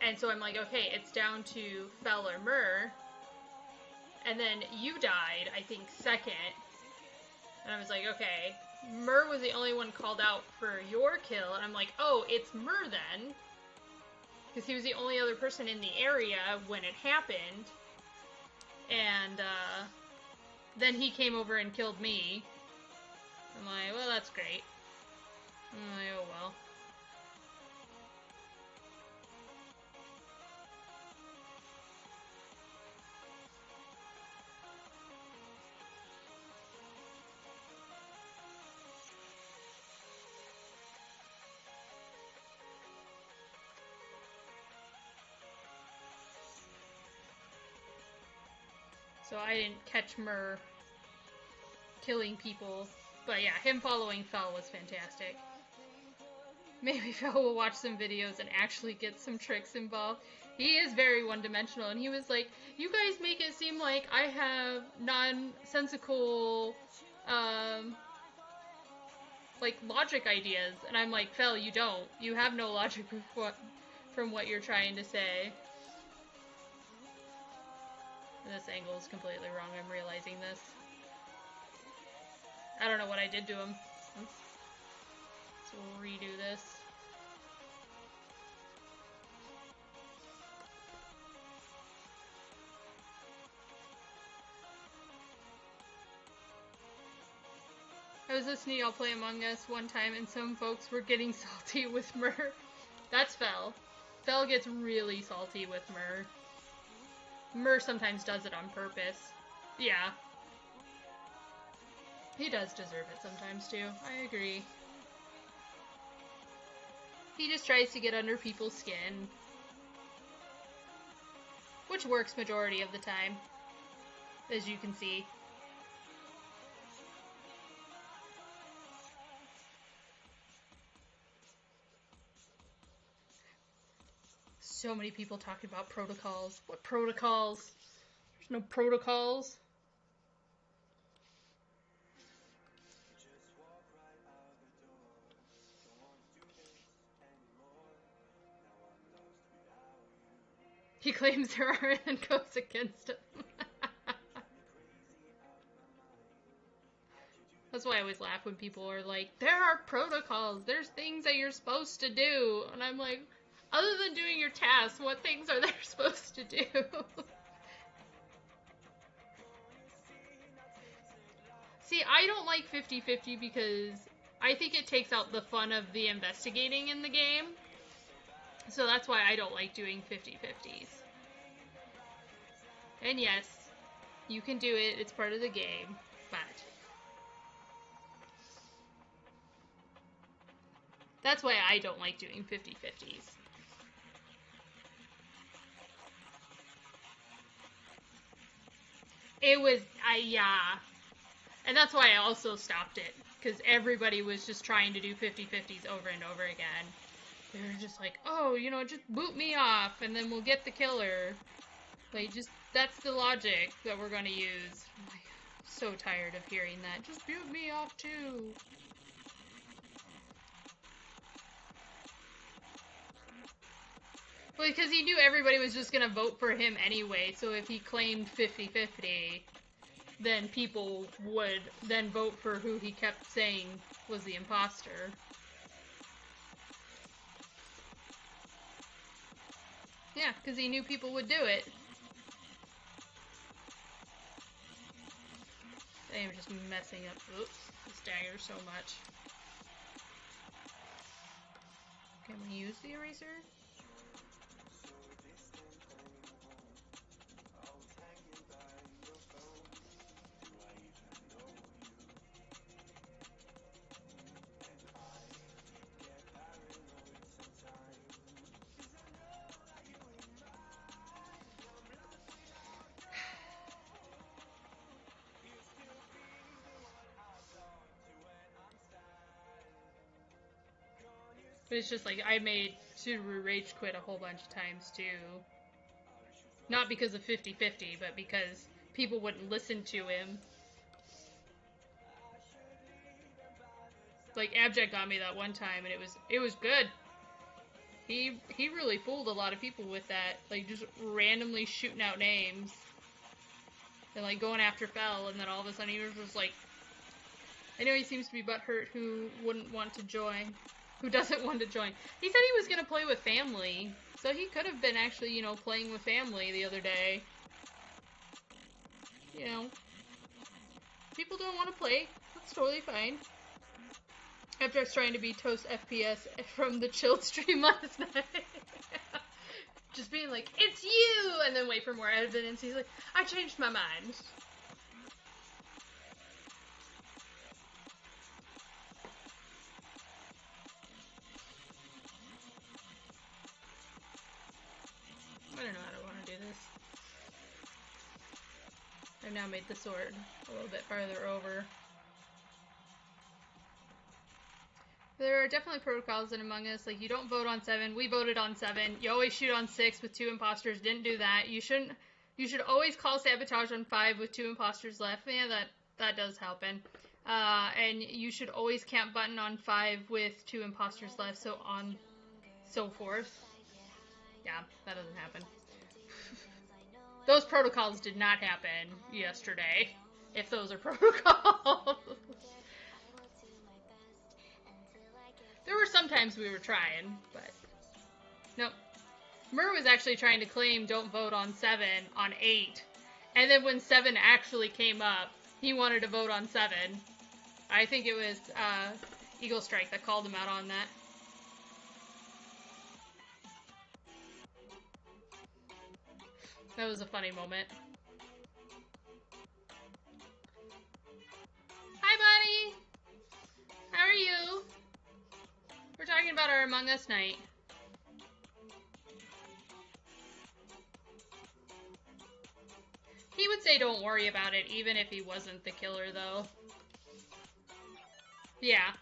And so I'm like, okay, it's down to Fel or Mur. And then you died, I think, second. And I was like, okay, Mur was the only one called out for your kill. And I'm like, oh, it's Mur then. Because he was the only other person in the area when it happened. And then he came over and killed me. I'm like, well, that's great. I'm like, oh well. So I didn't catch Mur killing people. But yeah, him following Fel was fantastic. Maybe Fel will watch some videos and actually get some tricks involved. He is very one-dimensional, and he was like, you guys make it seem like I have nonsensical, like, logic ideas. And I'm like, Fel, you don't. You have no logic from what you're trying to say. This angle is completely wrong, I'm realizing this. I don't know what I did to him. Let's redo this. I was listening to y'all play Among Us one time and some folks were getting salty with Mur. That's Fel. Fel gets really salty with Mur. Mur sometimes does it on purpose. Yeah. He does deserve it sometimes, too. I agree. He just tries to get under people's skin. Which works majority of the time. As you can see. So many people talking about protocols. What protocols? There's no protocols. He claims there are and goes against him. That's why I always laugh when people are like, there are protocols, there's things that you're supposed to do. And I'm like, other than doing your tasks, what things are they supposed to do? See, I don't like 50-50 because I think it takes out the fun of the investigating in the game. So that's why I don't like doing 50-50s. And yes, you can do it, it's part of the game, but that's why I don't like doing 50-50s. It was, yeah. And that's why I also stopped it. Because everybody was just trying to do 50-50s over and over again. They were just like, oh, you know, just boot me off and then we'll get the killer. Like, just, that's the logic that we're gonna use. I'm like, so tired of hearing that. Just boot me off too. Well, because he knew everybody was just gonna vote for him anyway, so if he claimed 50-50, then people would then vote for who he kept saying was the imposter. Yeah, because he knew people would do it. I am just messing up, this dagger so much. Can we use the eraser? But it's just like, I made Subaru rage quit a whole bunch of times too. Not because of 50-50, but because people wouldn't listen to him. Like, Abject got me that one time, and it was good. He really fooled a lot of people with that. Like, just randomly shooting out names. And, like, going after Fel, and then all of a sudden he was just like... I know he seems to be butthurt who wouldn't want to join. Who doesn't want to join. He said he was going to play with family. So he could have been actually, you know, playing with family the other day. You know. People don't want to play. That's totally fine. Abject's trying to be toast FPS from the chilled stream last night. Just being like, it's you! And then wait for more evidence. He's like, I changed my mind. I don't know how to want to do this. I've now made the sword a little bit farther over. There are definitely protocols in Among Us, like you don't vote on 7, we voted on 7, you always shoot on 6 with 2 imposters, didn't do that, you should always call sabotage on 5 with 2 imposters left, yeah, that does happen, and you should always camp button on 5 with 2 imposters left, so on, so forth. Yeah, that doesn't happen. Those protocols did not happen yesterday, if those are protocols. There were some times we were trying, but nope. Mur was actually trying to claim don't vote on 7 on 8. And then when 7 actually came up, he wanted to vote on 7. I think it was Eagle Strike that called him out on that. That was a funny moment. Hi, buddy! How are you? We're talking about our Among Us night. He would say don't worry about it, even if he wasn't the killer, though. Yeah.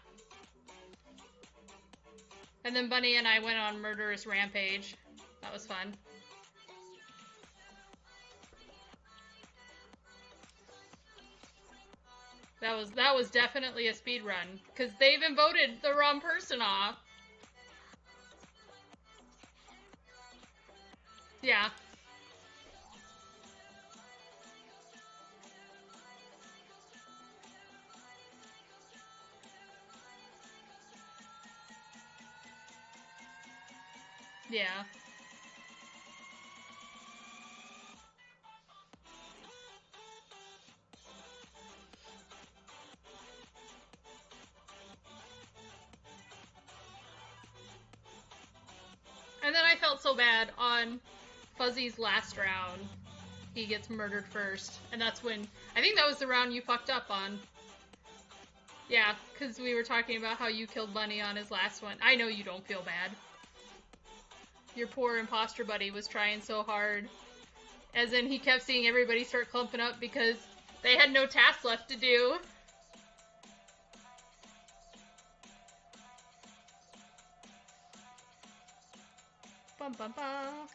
And then Bunny and I went on Murderous Rampage. That was fun. That was definitely a speed run, because they even voted the wrong person off. Yeah. Yeah. And then I felt so bad on Fuzzy's last round. He gets murdered first. And that's when... I think that was the round you fucked up on. Yeah, because we were talking about how you killed Bunny on his last one. I know you don't feel bad. Your poor imposter buddy was trying so hard. As in, he kept seeing everybody start clumping up because they had no tasks left to do. Bum bum bum.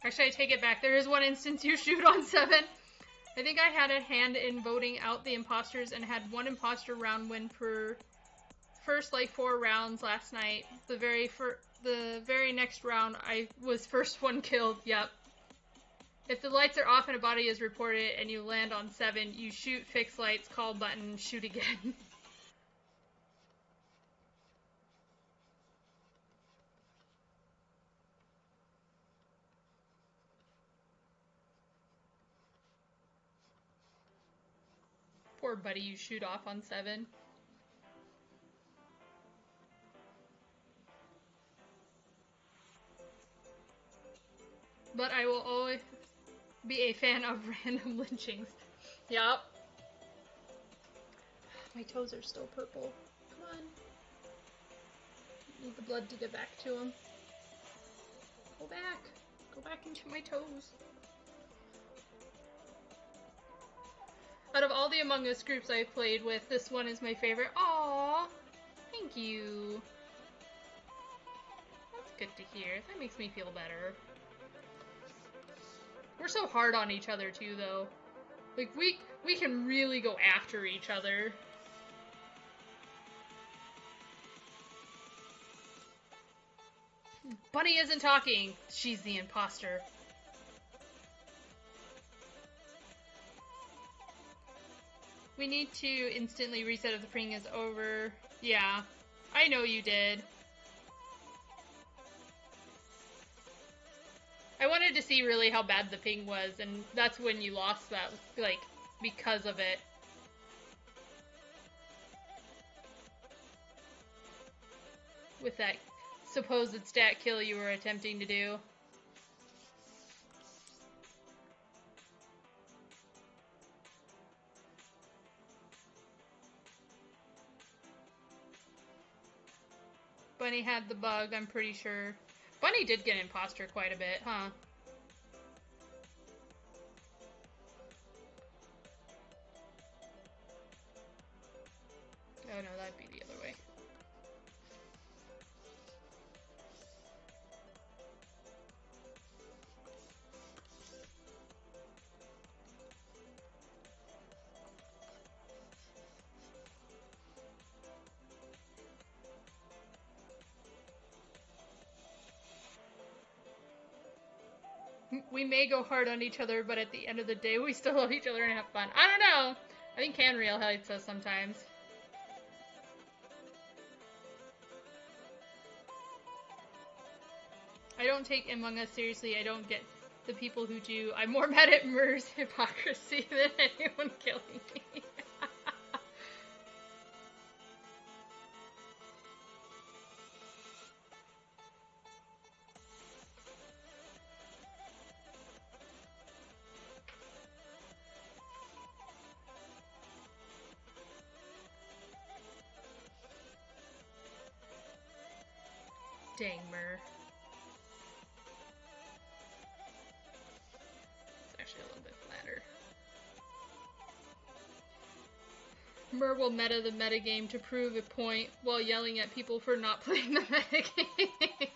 Actually, I take it back. There is one instance you shoot on 7. I think I had a hand in voting out the imposters and had one imposter round win per first, 4 rounds last night. The very next round, I was first one killed. Yep. If the lights are off and a body is reported and you land on 7, you shoot, fix lights, call button, shoot again. Poor buddy you shoot off on 7. But I will always be a fan of random lynchings. Yup. My toes are still purple. Come on. Need the blood to get back to them. Go back. Go back into my toes. Out of all the Among Us groups I've played with, this one is my favorite. Aww. Thank you. That's good to hear. That makes me feel better. We're so hard on each other too, though. Like, we can really go after each other. Bunny isn't talking. She's the imposter. We need to instantly reset if the ping is over. Yeah, I know you did. I wanted to see really how bad the ping was, and that's when you lost that, like, because of it. With that supposed stat kill you were attempting to do. Bunny had the bug, I'm pretty sure. Bunny did get imposter quite a bit, huh? Oh no, that'd be the other way. We may go hard on each other, but at the end of the day, we still love each other and have fun. I don't know. I think Canreal helps us sometimes. I don't take Among Us seriously. I don't get the people who do. I'm more mad at Mur's hypocrisy than anyone killing me. Dang, Mur. It's actually a little bit flatter. Mur will meta the metagame to prove a point while yelling at people for not playing the metagame.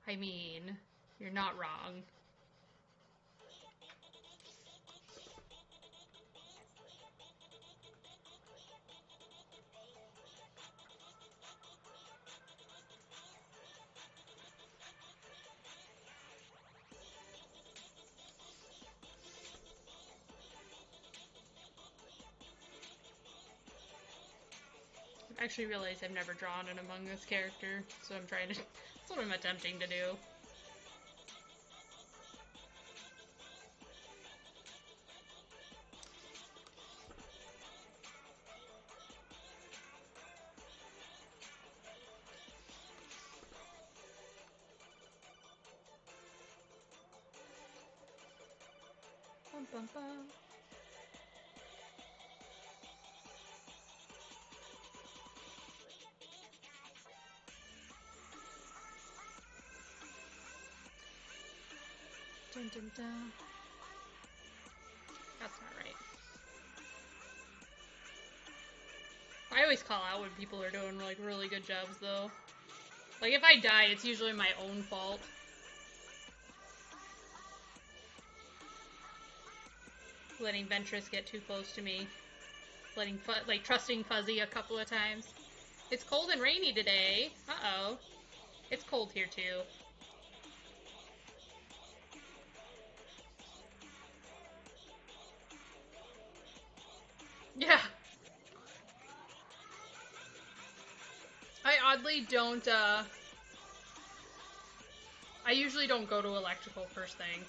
I mean, you're not wrong. I actually realized I've never drawn an Among Us character, so I'm trying to... That's what I'm attempting to do. Bum, bum, bum. Dun, dun, dun. That's not right. I always call out when people are doing like really good jobs though. Like, if I die, it's usually my own fault. Letting Ventress get too close to me. Trusting Fuzzy a couple of times. It's cold and rainy today. Uh-oh. It's cold here, too. Yeah. I oddly don't, I usually don't go to electrical first thing.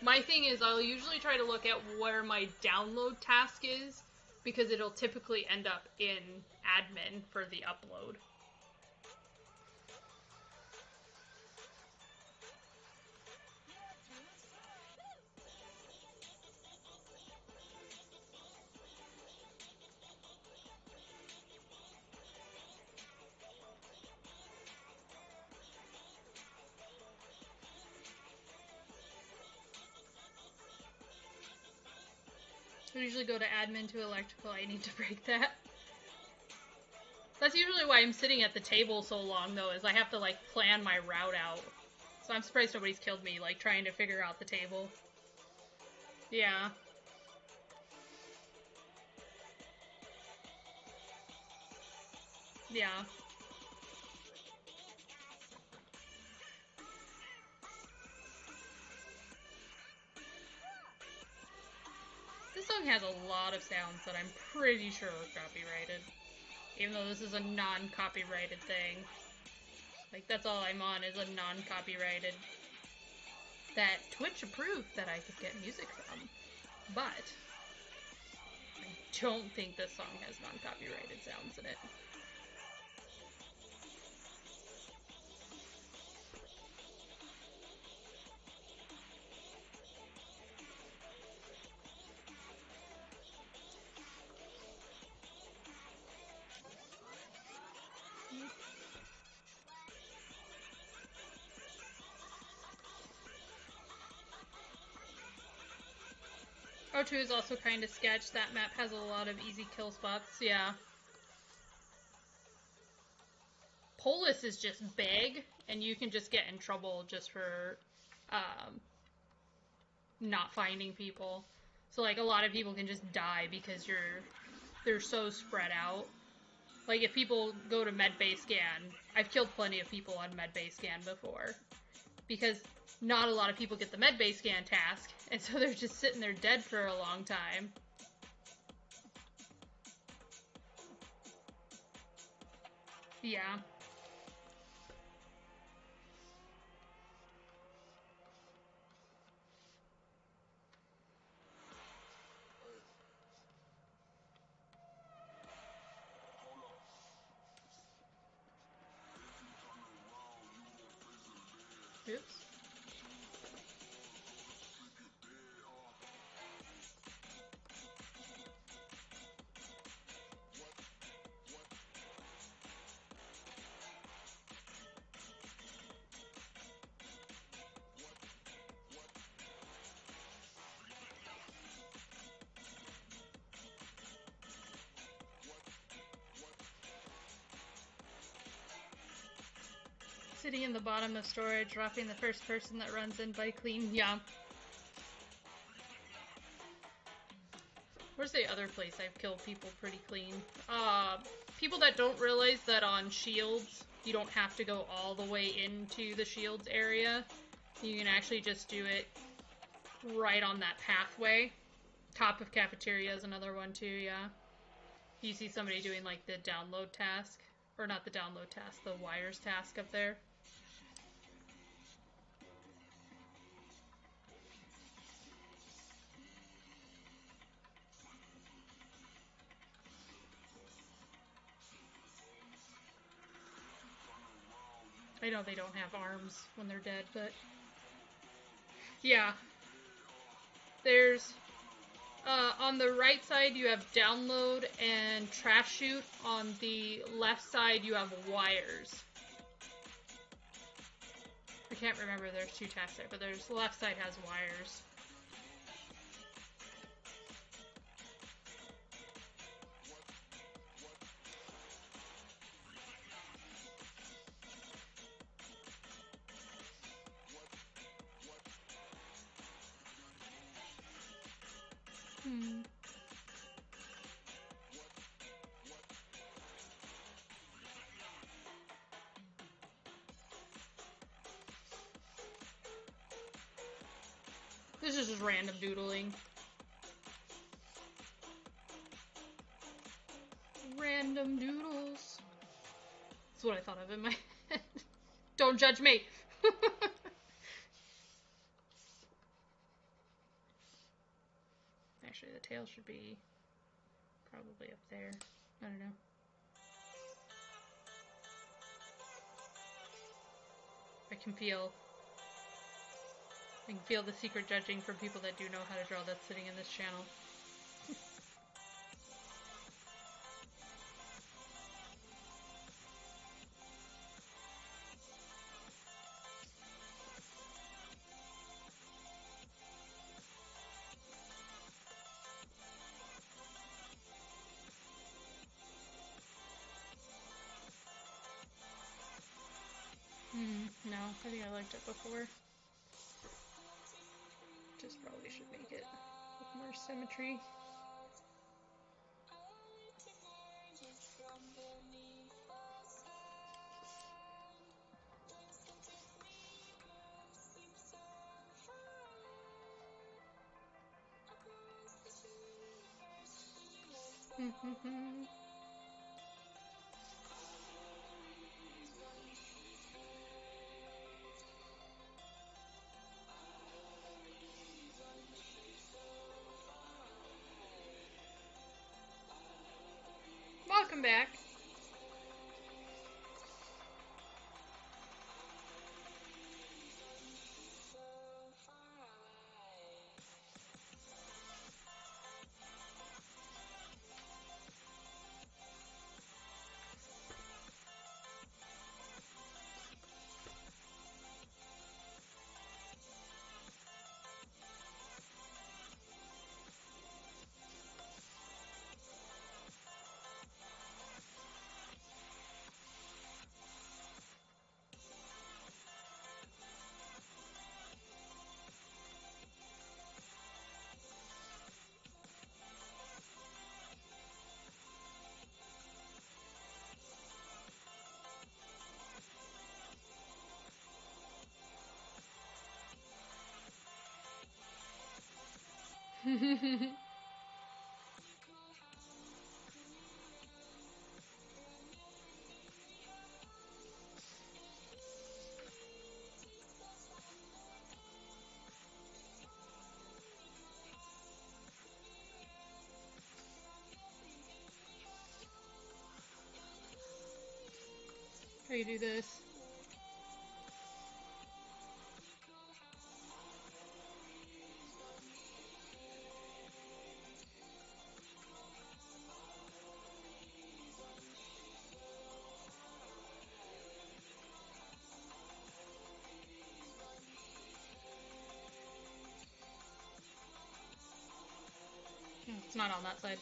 My thing is, I'll usually try to look at where my download task is, because it'll typically end up in admin for the upload. I usually go to admin to electrical. I need to break that. That's usually why I'm sitting at the table so long, though, is I have to, like, plan my route out. So I'm surprised nobody's killed me, like, trying to figure out the table. Yeah. Yeah. This song has a lot of sounds that I'm pretty sure are copyrighted. Even though this is a non-copyrighted thing. Like, that's all I'm on is a non-copyrighted that Twitch approved that I could get music from. But I don't think this song has non-copyrighted sounds in it. O2 is also kind of sketch. That map has a lot of easy kill spots, yeah. Polis is just big, and you can just get in trouble just for not finding people. So, like, a lot of people can just die because they're so spread out. Like, if people go to medbay scan, I've killed plenty of people on medbay scan before. Because not a lot of people get the medbay scan task, and so they're just sitting there dead for a long time. Yeah. Oops. Sitting in the bottom of storage, dropping the first person that runs in by clean. Yeah. Where's the other place I've killed people pretty clean? People that don't realize that on shields, you don't have to go all the way into the shields area. You can actually just do it right on that pathway. Top of cafeteria is another one too, yeah. You see somebody doing like the download task. Or not the download task, the wires task up there. I know they don't have arms when they're dead, but yeah. There's, on the right side you have download and trash chute. On the left side you have wires. I can't remember, there's two tasks there, but there's, the left side has wires. Hmm. This is just random doodling. Random doodles. That's what I thought of in my head. Don't judge me. Actually, the tail should be probably up there. I don't know. I can feel the secret judging from people that do know how to draw that's sitting in this channel. No, I think I liked it before. Just probably should make it with more symmetry. Welcome back. How you do this? No, it's not on that side.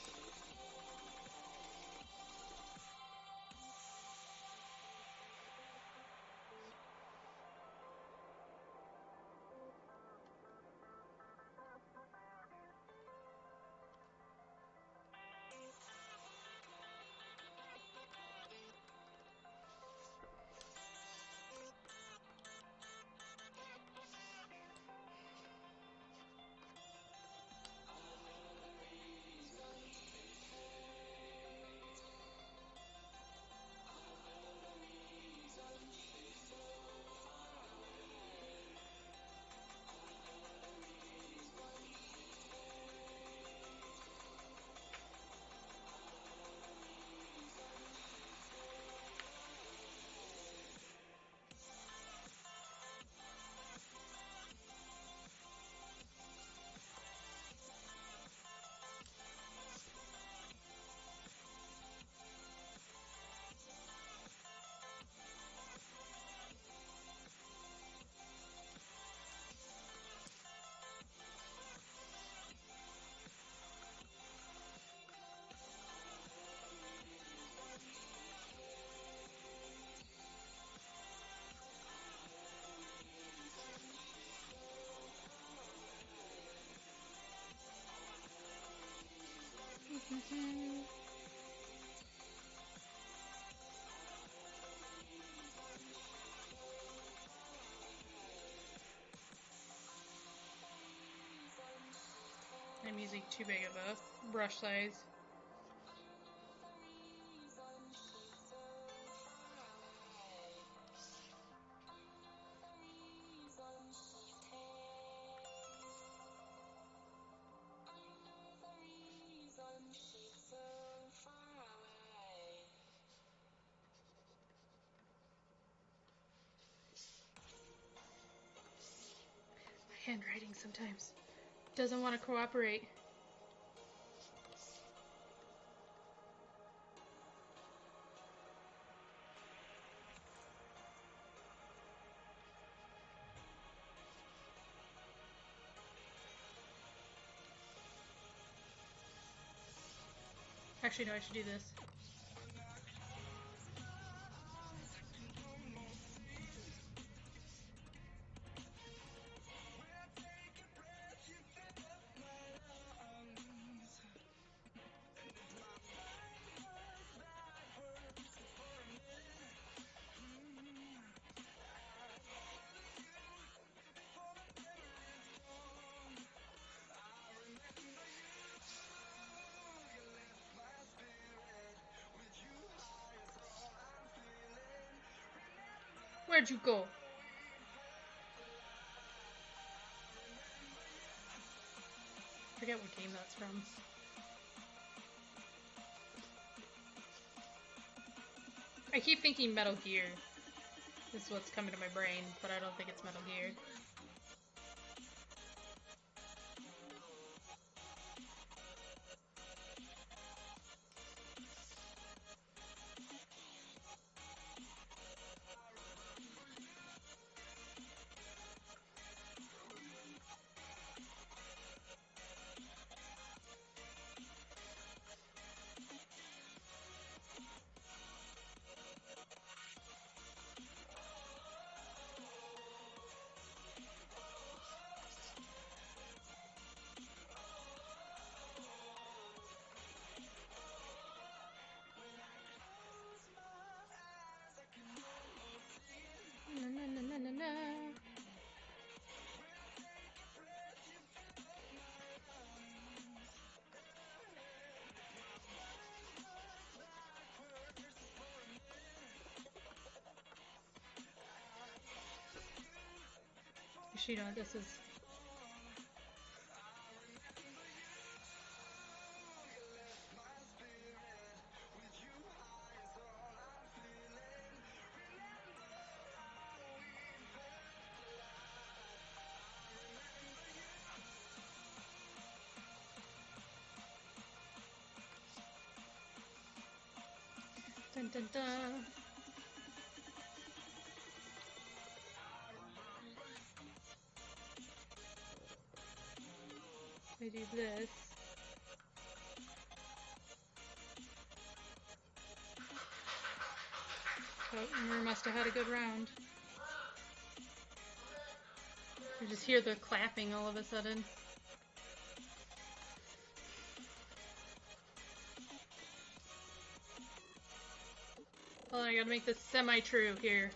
Mm-hmm. I'm using too big of a brush size. My handwriting sometimes doesn't want to cooperate. Actually, no, I should do this. Where'd you go? I forget what game that's from. I keep thinking Metal Gear. This is what's coming to my brain, but I don't think it's Metal Gear. Na, na, na, na, na, na. Actually, you know what this is? Dun dun dun. I do this. Oh, Mir must have had a good round. You just hear the clapping all of a sudden. Oh, I gotta make this semi-true here.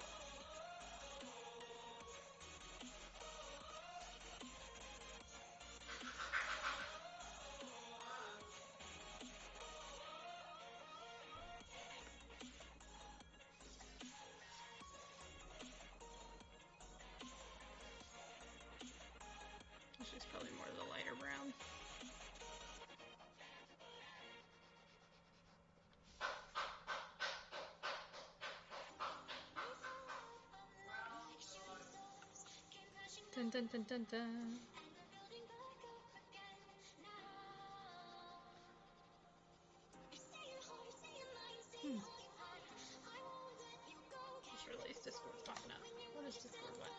This is probably more of the lighter brown. Dun dun dun dun dun. Just realized Discord's popping up. What is Discord? What?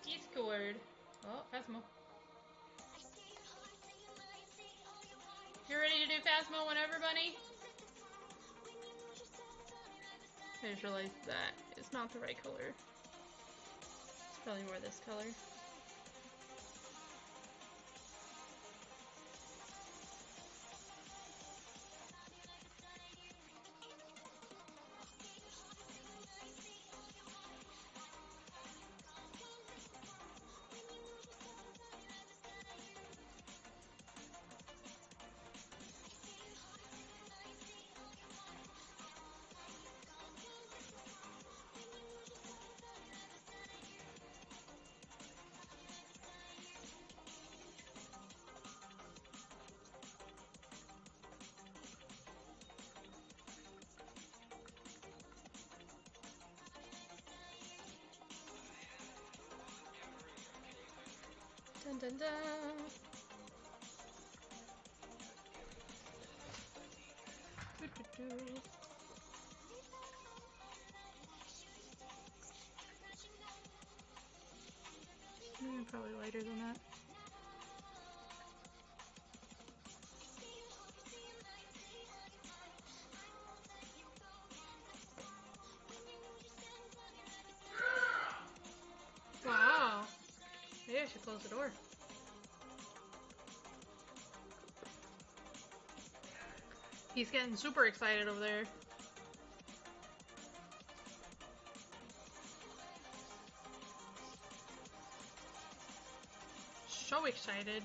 Discord. Oh, Phasmo. You ready to do Phasmo whenever, bunny? I just realized that is not the right color. It's probably more this color. Dun dun dun. Do, do, do. Probably lighter than that. Wow. Maybe I should close the door. He's getting super excited over there. So excited.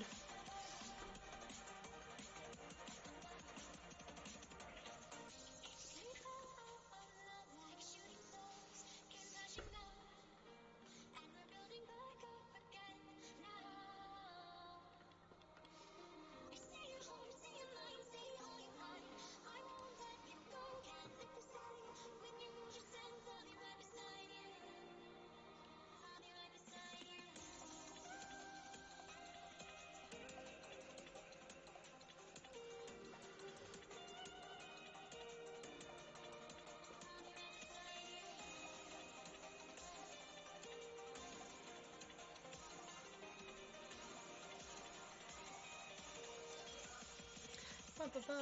Ba, ba, ba.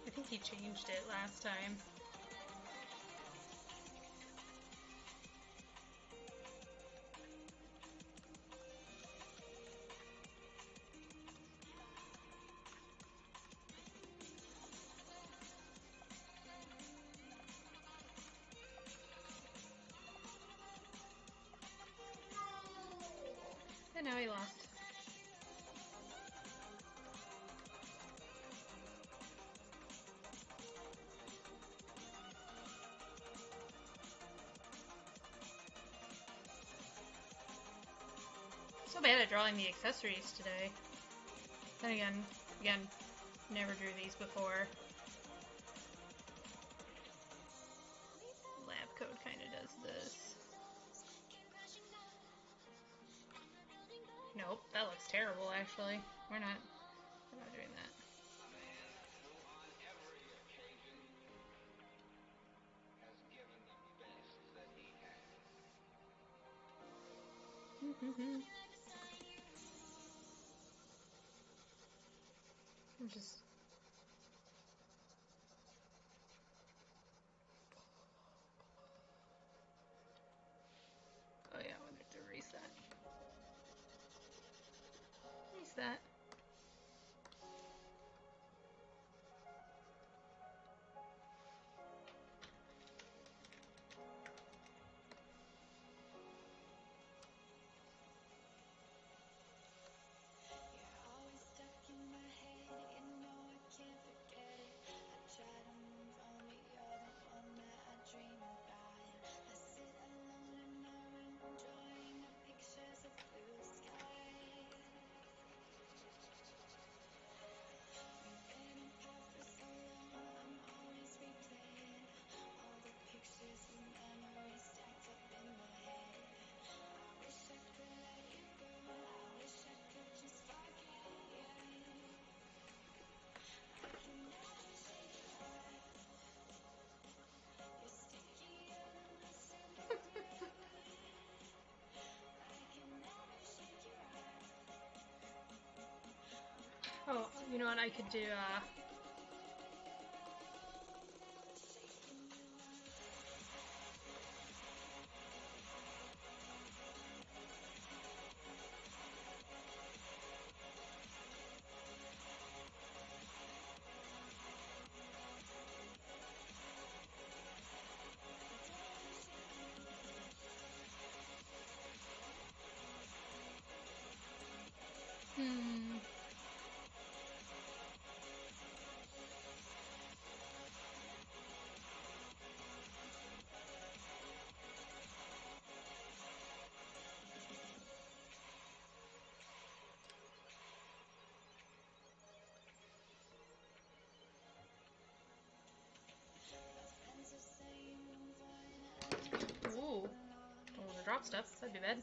I think he changed it last time. And now he lost. So bad at drawing the accessories today. Then again, never drew these before. Lab code kind of does this. Nope, that looks terrible actually. We're not doing that. I'm just... Oh yeah, I wanted to reset. Reset. Oh, you know what I could do? drop stuff. That'd be bad.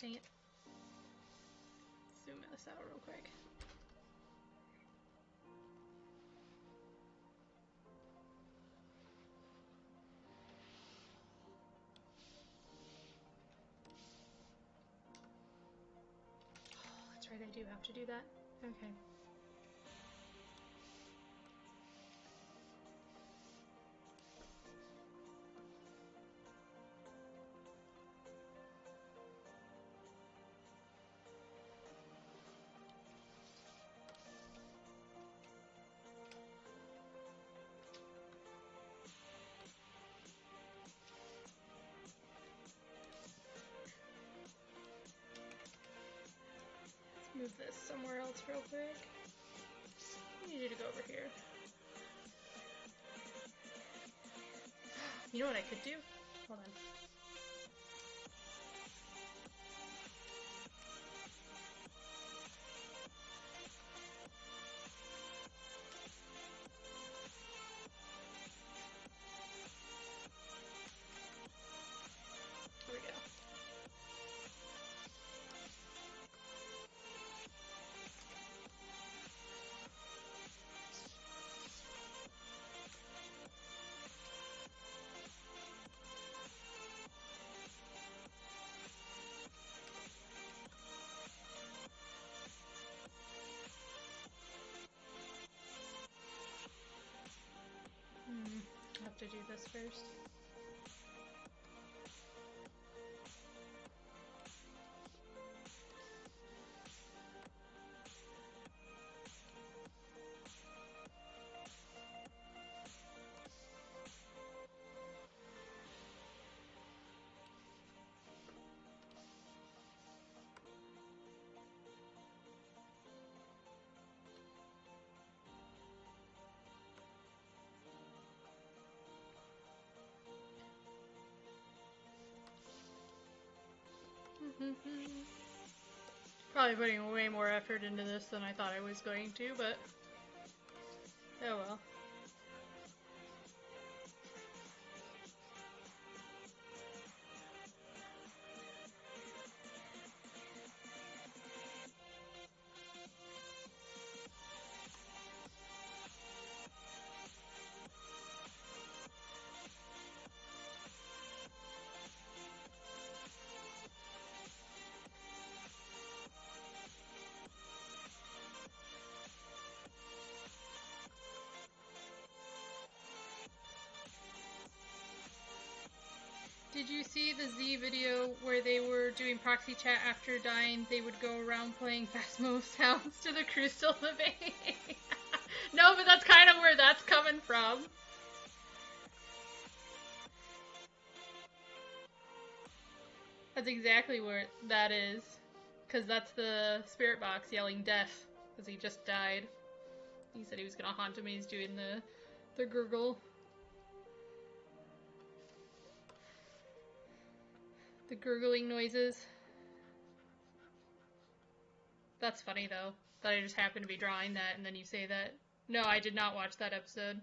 Dang it. Zoom this out real quick. Oh, that's right, I do have to do that. Okay. Move this somewhere else real quick. I need you to go over here. You know what I could do? Hold on. Here we go. I have to do this first. Probably putting way more effort into this than I thought I was going to, but oh well. Did you see the Z video where they were doing proxy chat after dying? They would go around playing Phasmo sounds to the Crystal debate. No, but that's kind of where that's coming from. That's exactly where that is. Because that's the spirit box yelling death. Because he just died. He said he was going to haunt him. He's doing the gurgle. The gurgling noises. That's funny, though. That I just happened to be drawing that, and then you say that. No, I did not watch that episode.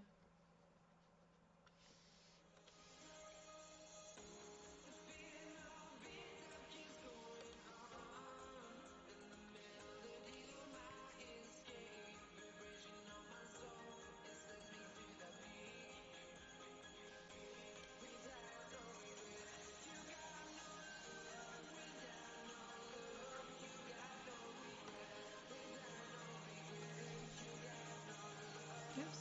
Oops.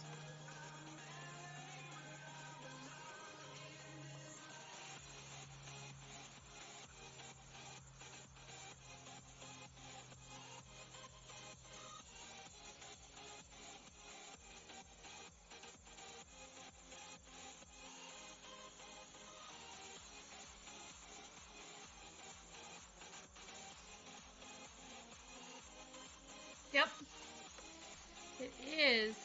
Yep. It is.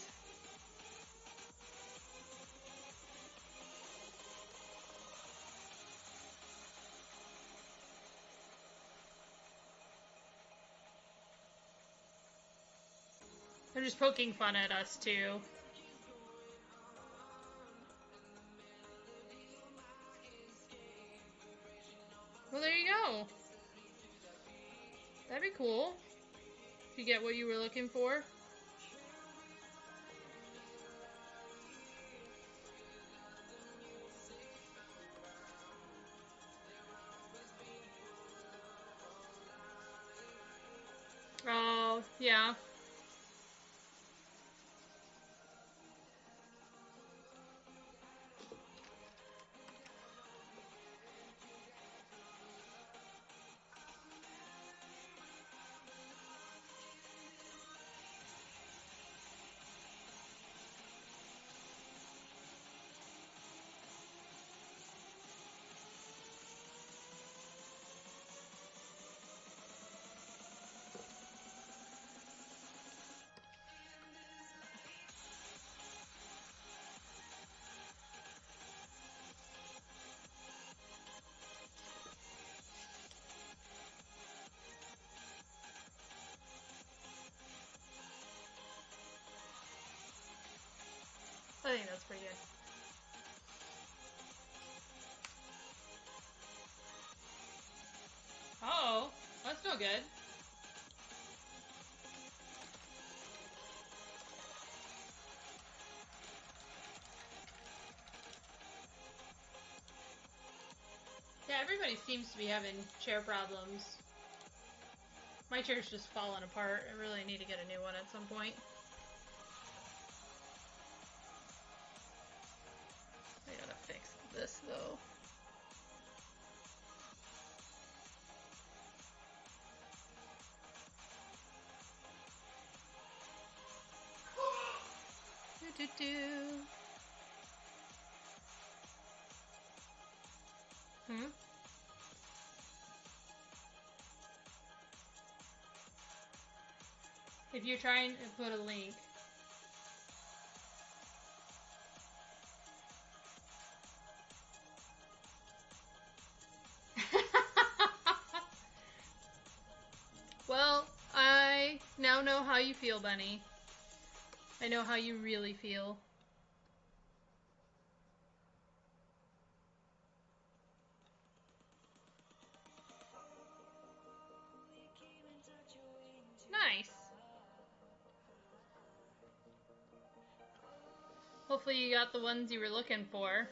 They're just poking fun at us, too. Well, there you go. That'd be cool. If you get what you were looking for. Oh, yeah. I think that's pretty good. Oh, that's no good. Yeah, everybody seems to be having chair problems. My chair's just falling apart. I really need to get a new one at some point. I gotta fix this, though. Hmm? If you're trying to put a link. Well, I now know how you feel, Bunny. I know how you really feel. Nice. Hopefully you got the ones you were looking for.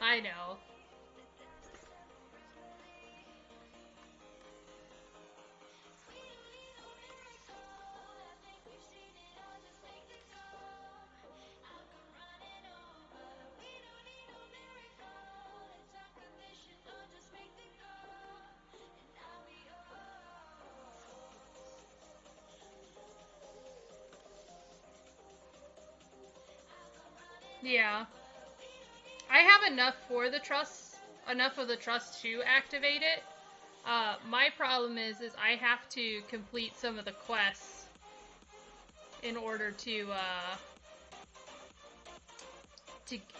I know. Yeah. I have enough for the trust, enough of the trust to activate it. My problem is I have to complete some of the quests in order to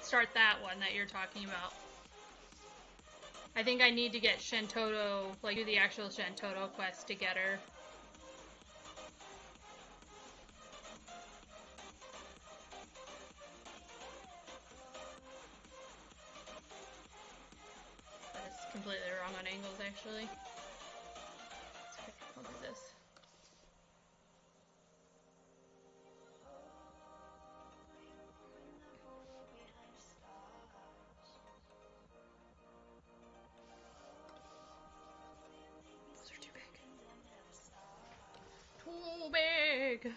start that one that you're talking about. I think I need to get Shantoto, like do the actual Shantoto quest to get her. That's completely wrong on angles, actually. Okay, I'll do this. Those are too big. Too big!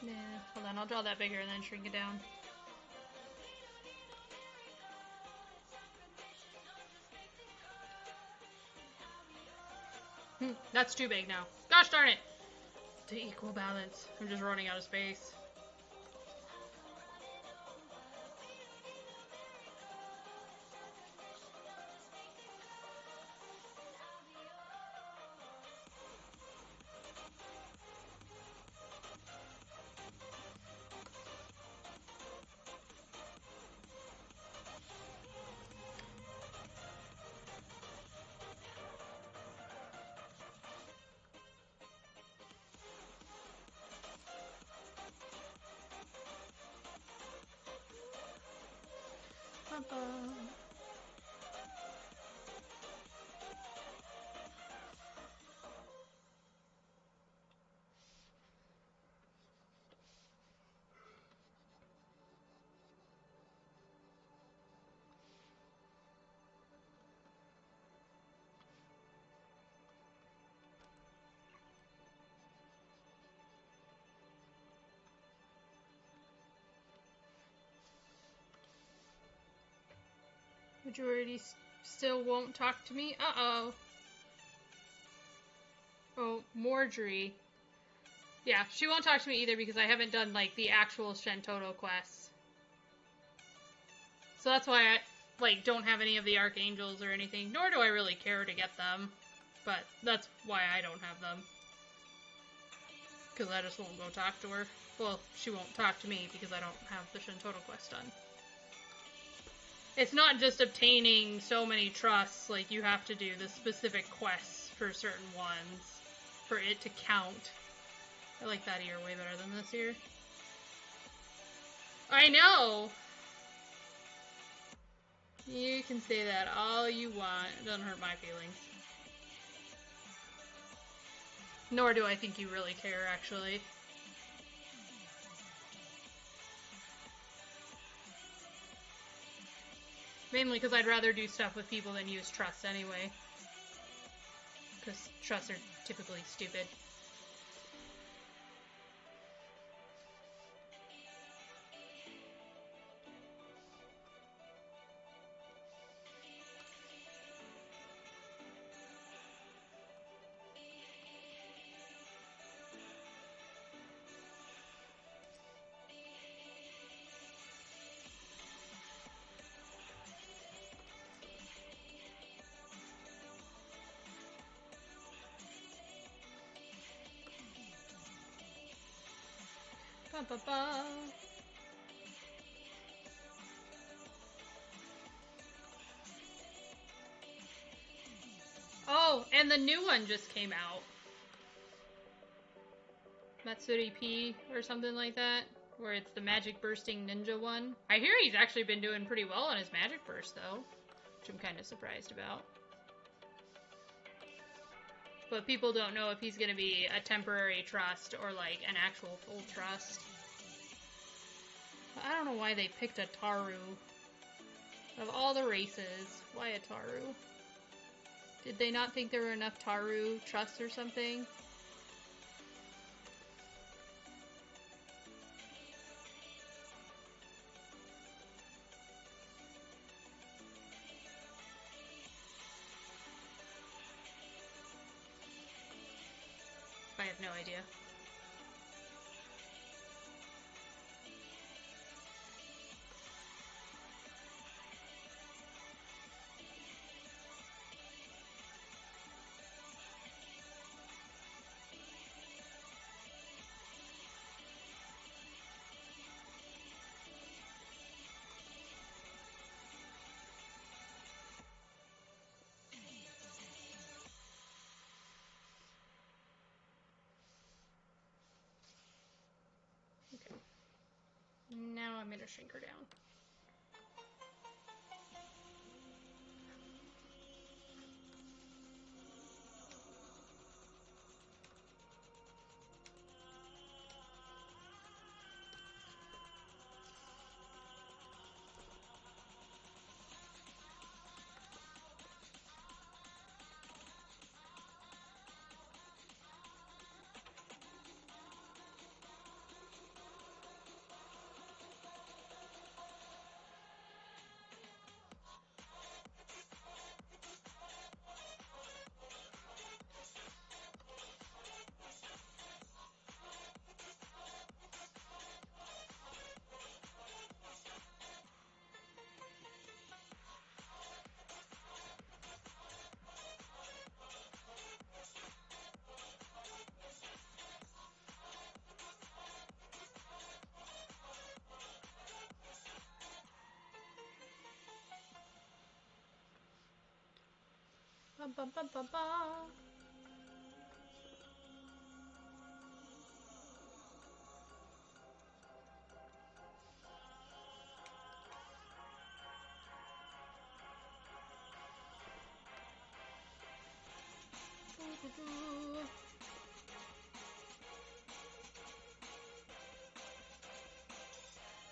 Yeah, hold on, I'll draw that bigger and then shrink it down. That's too big now. Gosh darn it! To equal balance. I'm just running out of space. Majority still won't talk to me? Uh-oh. Oh, Marjorie. Yeah, she won't talk to me either because I haven't done, like, the actual Shantoto quests. So that's why I, like, don't have any of the Archangels or anything, nor do I really care to get them. But that's why I don't have them. Because I just won't go talk to her. Well, she won't talk to me because I don't have the Shantoto quest done. It's not just obtaining so many trusts, like, you have to do the specific quests for certain ones for it to count. I like that ear way better than this ear. I know! You can say that all you want. It doesn't hurt my feelings. Nor do I think you really care, actually. Mainly because I'd rather do stuff with people than use trust anyway. Because trusts are typically stupid. Ba ba ba. Oh, and the new one just came out. Matsuri P or something like that. Where it's the magic bursting ninja one. I hear he's actually been doing pretty well on his magic burst though. Which I'm kind of surprised about. But people don't know if he's going to be a temporary trust or like an actual full trust. But I don't know why they picked a Taru. Of all the races, why a Taru? Did they not think there were enough Taru trusts or something? no idea. Okay. Now I'm going to shrink her down. Bum, bum, bum, bum, bum.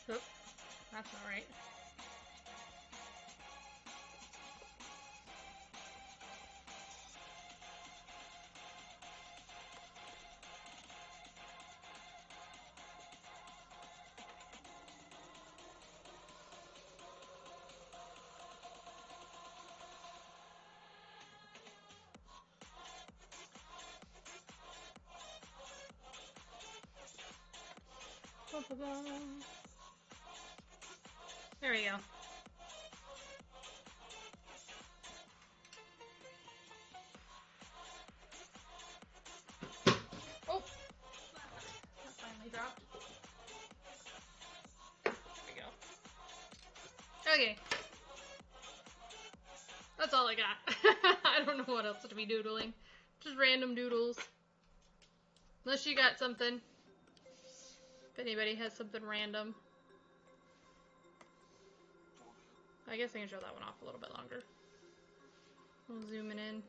Oh, that's not right. Bum, bum, bum. There we go. Oh, that finally dropped. There we go. Okay. That's all I got. I don't know what else to be doodling. Just random doodles. Unless you got something. If anybody has something random. I guess I can show that one off a little bit longer. We'll zoom it in.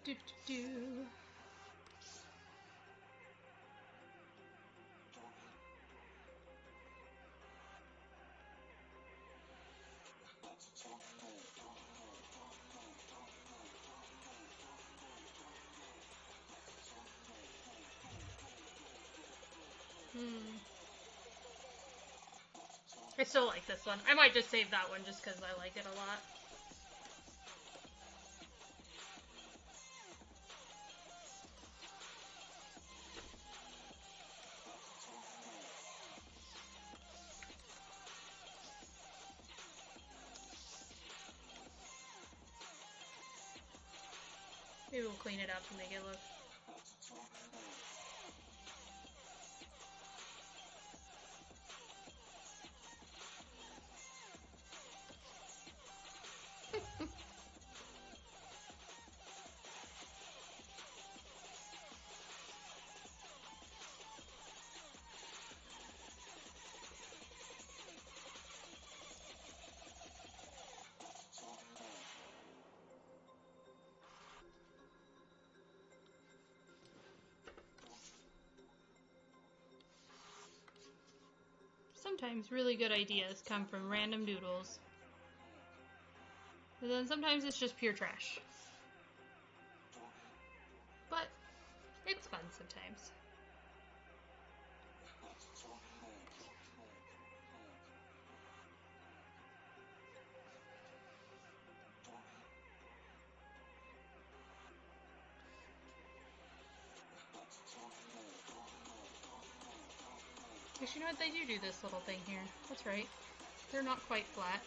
Do, do, do. I still like this one. I might just save that one just because I like it a lot. Maybe we'll clean it up and make it look. Sometimes really good ideas come from random doodles. And then sometimes it's just pure trash. But it's fun sometimes. Because you know what, they do this little thing here. That's right. They're not quite flat.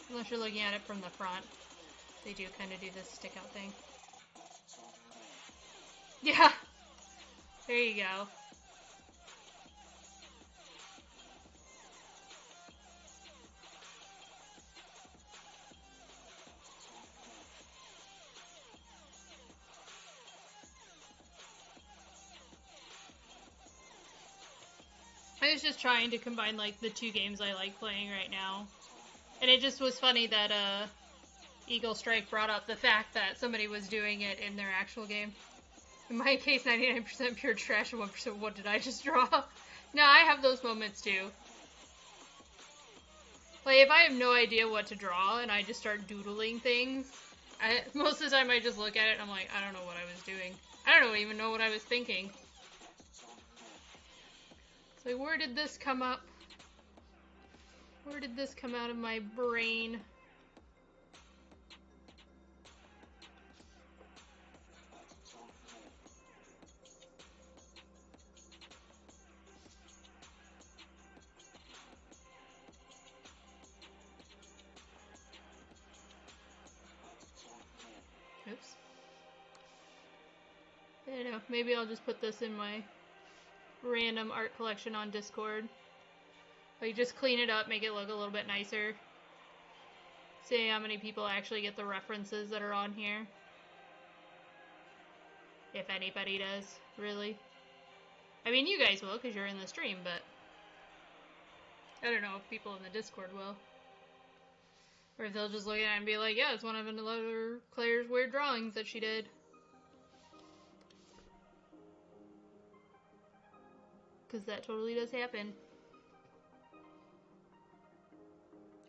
Unless you're looking at it from the front. They do kind of do this stick out thing. Yeah! There you go. I was just trying to combine, like, the two games I like playing right now. And it just was funny that, Eagle Strike brought up the fact that somebody was doing it in their actual game. In my case, 99% pure trash and 1% what did I just draw? No, I have those moments too. Like, if I have no idea what to draw and I just start doodling things, most of the time I just look at it and I'm like, I don't know what I was doing. I don't even know what I was thinking. So where did this come up? Where did this come out of my brain? Oops. I don't know, maybe I'll just put this in my random art collection on Discord. Like, just clean it up, make it look a little bit nicer. See how many people actually get the references that are on here. If anybody does, really. I mean, you guys will, because you're in the stream, but I don't know if people in the Discord will. Or if they'll just look at it and be like, yeah, it's one of another Claire's weird drawings that she did. Because that totally does happen.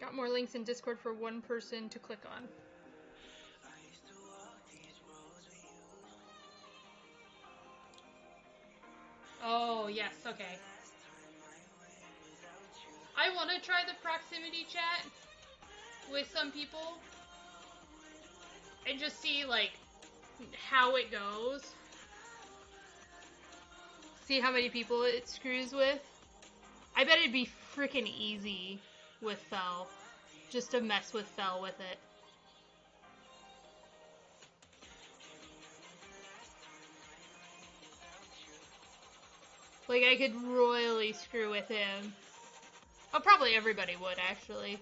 Got more links in Discord for one person to click on. Oh, yes, okay. I want to try the proximity chat with some people and just see, like, how it goes. See how many people it screws with. I bet it'd be freaking easy with Fel. Just to mess with Fel with it. Like, I could royally screw with him. Oh, probably everybody would, actually.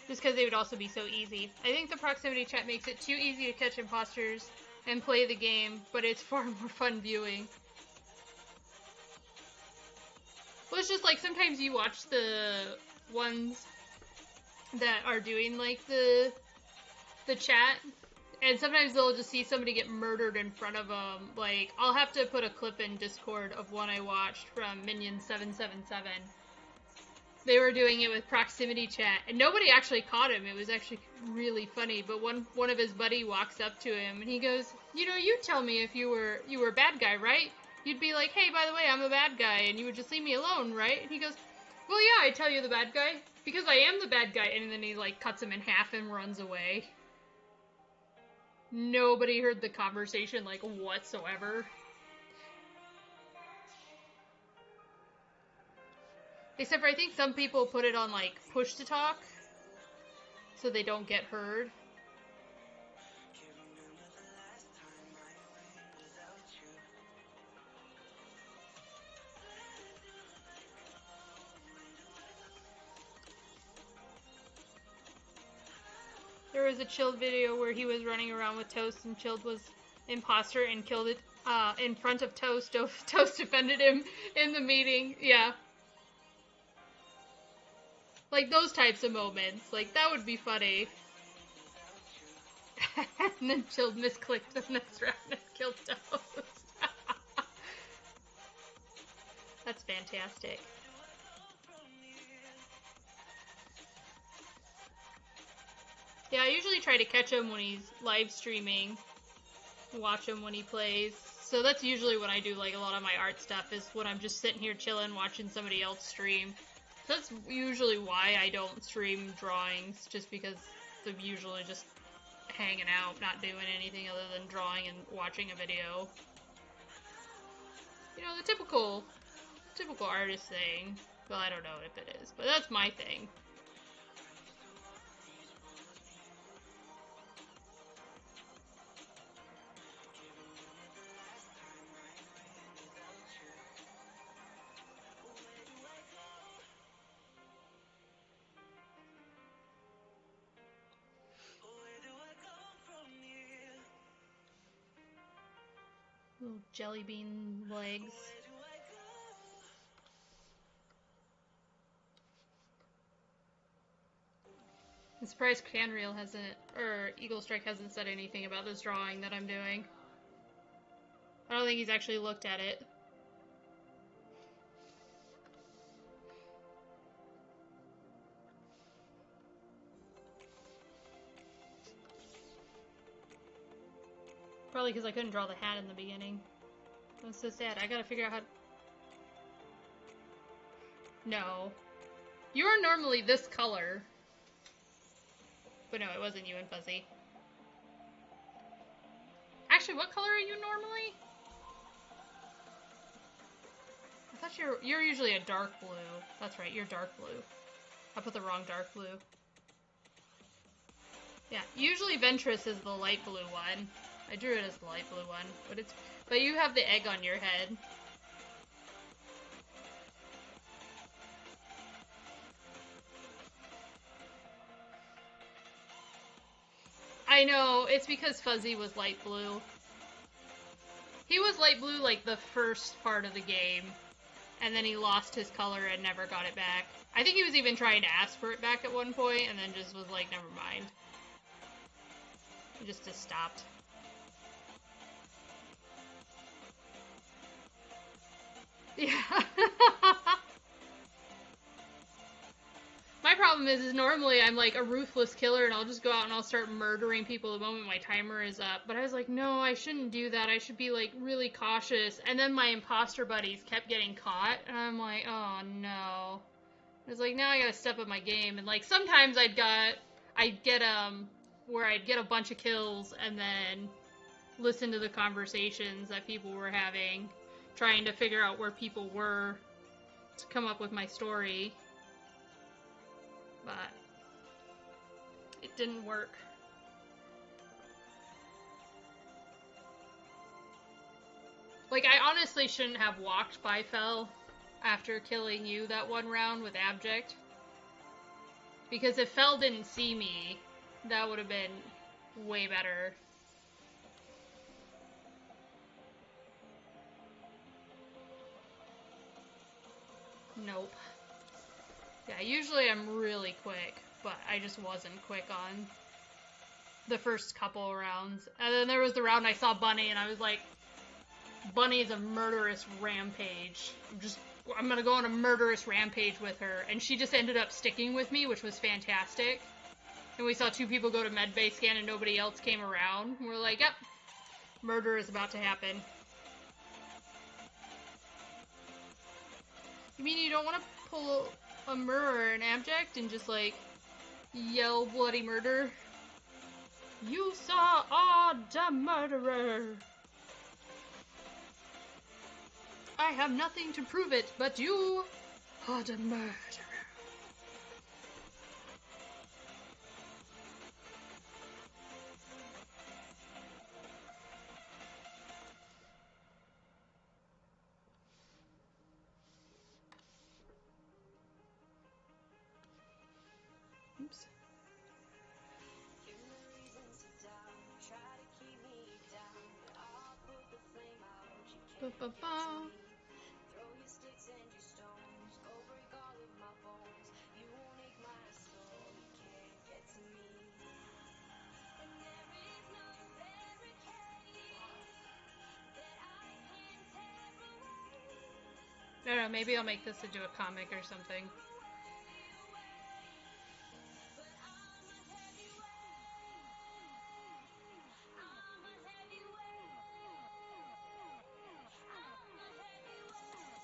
Just because they would also be so easy. I think the proximity chat makes it too easy to catch imposters and play the game, but it's far more fun viewing. Well, it's just like, sometimes you watch the ones that are doing, like, the chat, and sometimes they'll just see somebody get murdered in front of them. Like, I'll have to put a clip in Discord of one I watched from Minion777. They were doing it with proximity chat, and nobody actually caught him. It was actually really funny, but one of his buddy walks up to him, and he goes, you know, you tell me if you were a bad guy, right? You'd be like, hey, by the way, I'm a bad guy, and you would just leave me alone, right? And he goes, well, yeah, I tell you the bad guy, because I am the bad guy, and then he, like, cuts him in half and runs away. Nobody heard the conversation, like, whatsoever. Except for I think some people put it on, like, push to talk, so they don't get heard. There was a Chilled video where he was running around with Toast, and Chilled was imposter and killed it in front of Toast. Toast defended him in the meeting. Yeah. Like, those types of moments. Like, that would be funny. And then Chilled misclicked the next round and killed Toast. That's fantastic. Yeah, I usually try to catch him when he's live streaming. Watch him when he plays. So that's usually when I do, like, a lot of my art stuff, is when I'm just sitting here chilling, watching somebody else stream. So that's usually why I don't stream drawings, just because I'm usually just hanging out, not doing anything other than drawing and watching a video. You know, the typical artist thing. Well, I don't know if it is, but that's my thing. Little jelly bean legs. I'm surprised Canreal hasn't, or Eagle Strike hasn't said anything about this drawing that I'm doing. I don't think he's actually looked at it. Probably because I couldn't draw the hat in the beginning. That's so sad. I gotta figure out how to... No. You are normally this color. But no, it wasn't you and Fuzzy. Actually, what color are you normally? I thought you're usually a dark blue. That's right, you're dark blue. I put the wrong dark blue. Yeah, usually Ventress is the light blue one. I drew it as the light blue one, but you have the egg on your head. I know, it's because Fuzzy was light blue. He was light blue like the first part of the game, and then he lost his color and never got it back. I think he was even trying to ask for it back at one point, and then just was like, never mind. He just stopped. Yeah. My problem is normally I'm like a ruthless killer and I'll just go out and I'll start murdering people the moment my timer is up. But I was like, no, I shouldn't do that. I should be like really cautious. And then my imposter buddies kept getting caught. And I'm like, oh no. I was like, now I gotta step up my game. And like sometimes I'd get where I'd get a bunch of kills and then listen to the conversations that people were having, trying to figure out where people were to come up with my story. But it didn't work. Like, I honestly shouldn't have walked by Fel after killing you that one round with Abject. Because if Fel didn't see me, that would have been way better. Nope. Yeah, usually I'm really quick, but I just wasn't quick on the first couple rounds. And then there was the round I saw Bunny, and I was like, Bunny is a murderous rampage. I'm gonna go on a murderous rampage with her. And she just ended up sticking with me, which was fantastic. And we saw 2 people go to medbay scan and nobody else came around. And we're like, yep, murder is about to happen. You mean you don't want to pull a murderer in Abject and just like yell bloody murder? You saw the murderer. I have nothing to prove it, but you are the murderer. Oops. Ba-ba-ba. I don't know, maybe I'll make this into a comic or something.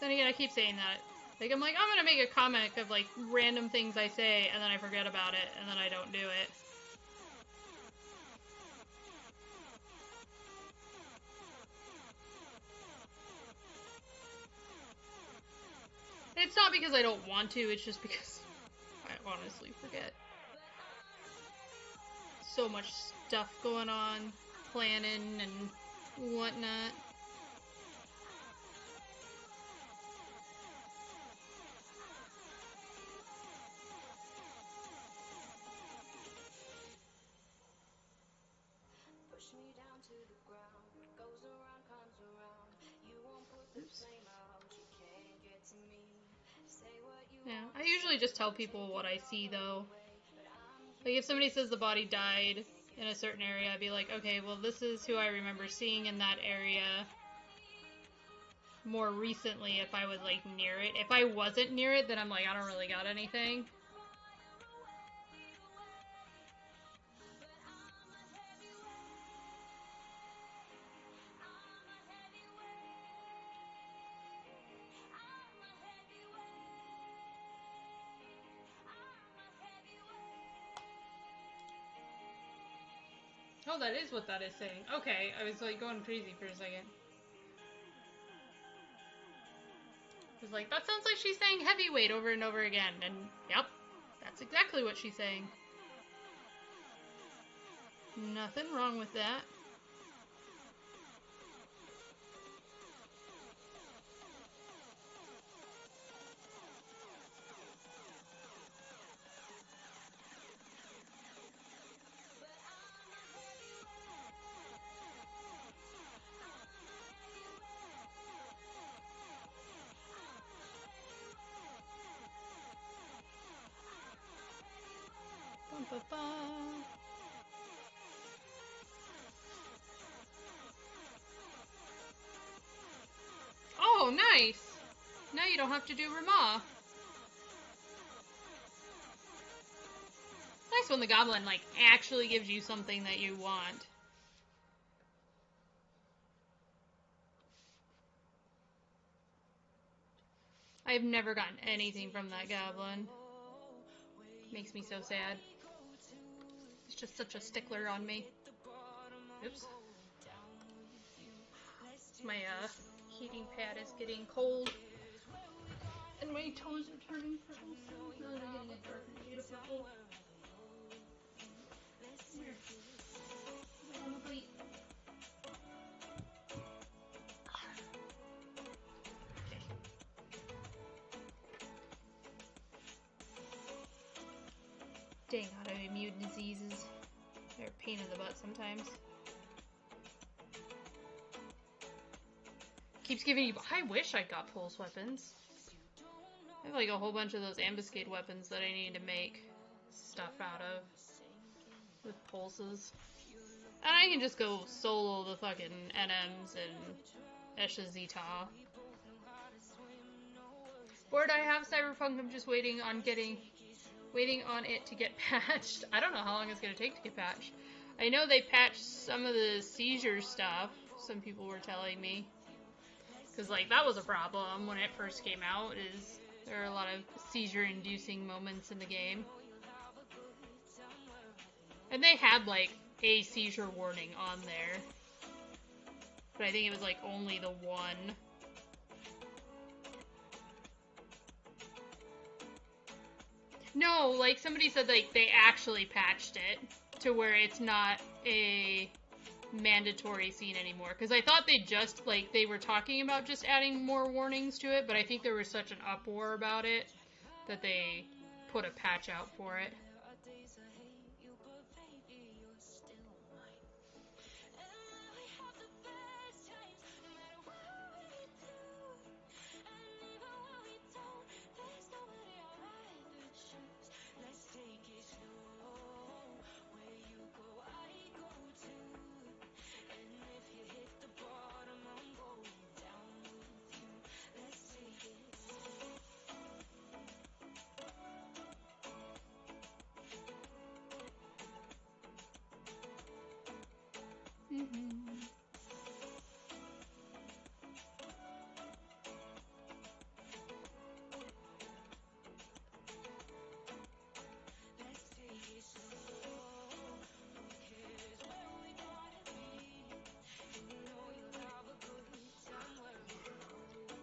Then again, I keep saying that. Like, I'm like, I'm gonna make a comic of, like, random things I say, and then I forget about it, and then I don't do it. it's not because I don't want to, it's just because I honestly forget. So much stuff going on, planning and whatnot. Oops. Yeah, I usually just tell people what I see, though. Like, if somebody says the body died in a certain area, I'd be like, okay, well, this is who I remember seeing in that area more recently if I was, like, near it. If I wasn't near it, then I'm like, I don't really got anything. Oh, that is what that is saying. Okay, I was, like, going crazy for a second. I was like, that sounds like she's saying heavyweight over and over again. And, yep, that's exactly what she's saying. Nothing wrong with that. Bum, bum, bum. Oh, nice! Now you don't have to do Ramah. Nice when the goblin, like, actually gives you something that you want. I've never gotten anything from that goblin. Makes me so sad. He's just such a stickler on me. Oops. My heating pad is getting cold. And my toes are turning purple. No, they're getting a dark shade of purple. Come here. Get on the plate. Okay. Dang, autoimmune diseases. They're a pain in the butt sometimes. Keeps giving you... I wish I got pulse weapons. I have like a whole bunch of those ambuscade weapons that I need to make stuff out of. With pulses. And I can just go solo the fucking NMs and Esha Zeta. Bored I have Cyberpunk, I'm just waiting on it to get patched. I don't know how long it's gonna take to get patched. I know they patched some of the seizure stuff, some people were telling me. Because, like, that was a problem when it first came out, is there are a lot of seizure-inducing moments in the game. And they had, like, a seizure warning on there. But I think it was, like, only the one. No, like, somebody said, like, they actually patched it to where it's not a mandatory scene anymore. Because I thought they just, like, they were talking about just adding more warnings to it, but I think there was such an uproar about it that they put a patch out for it.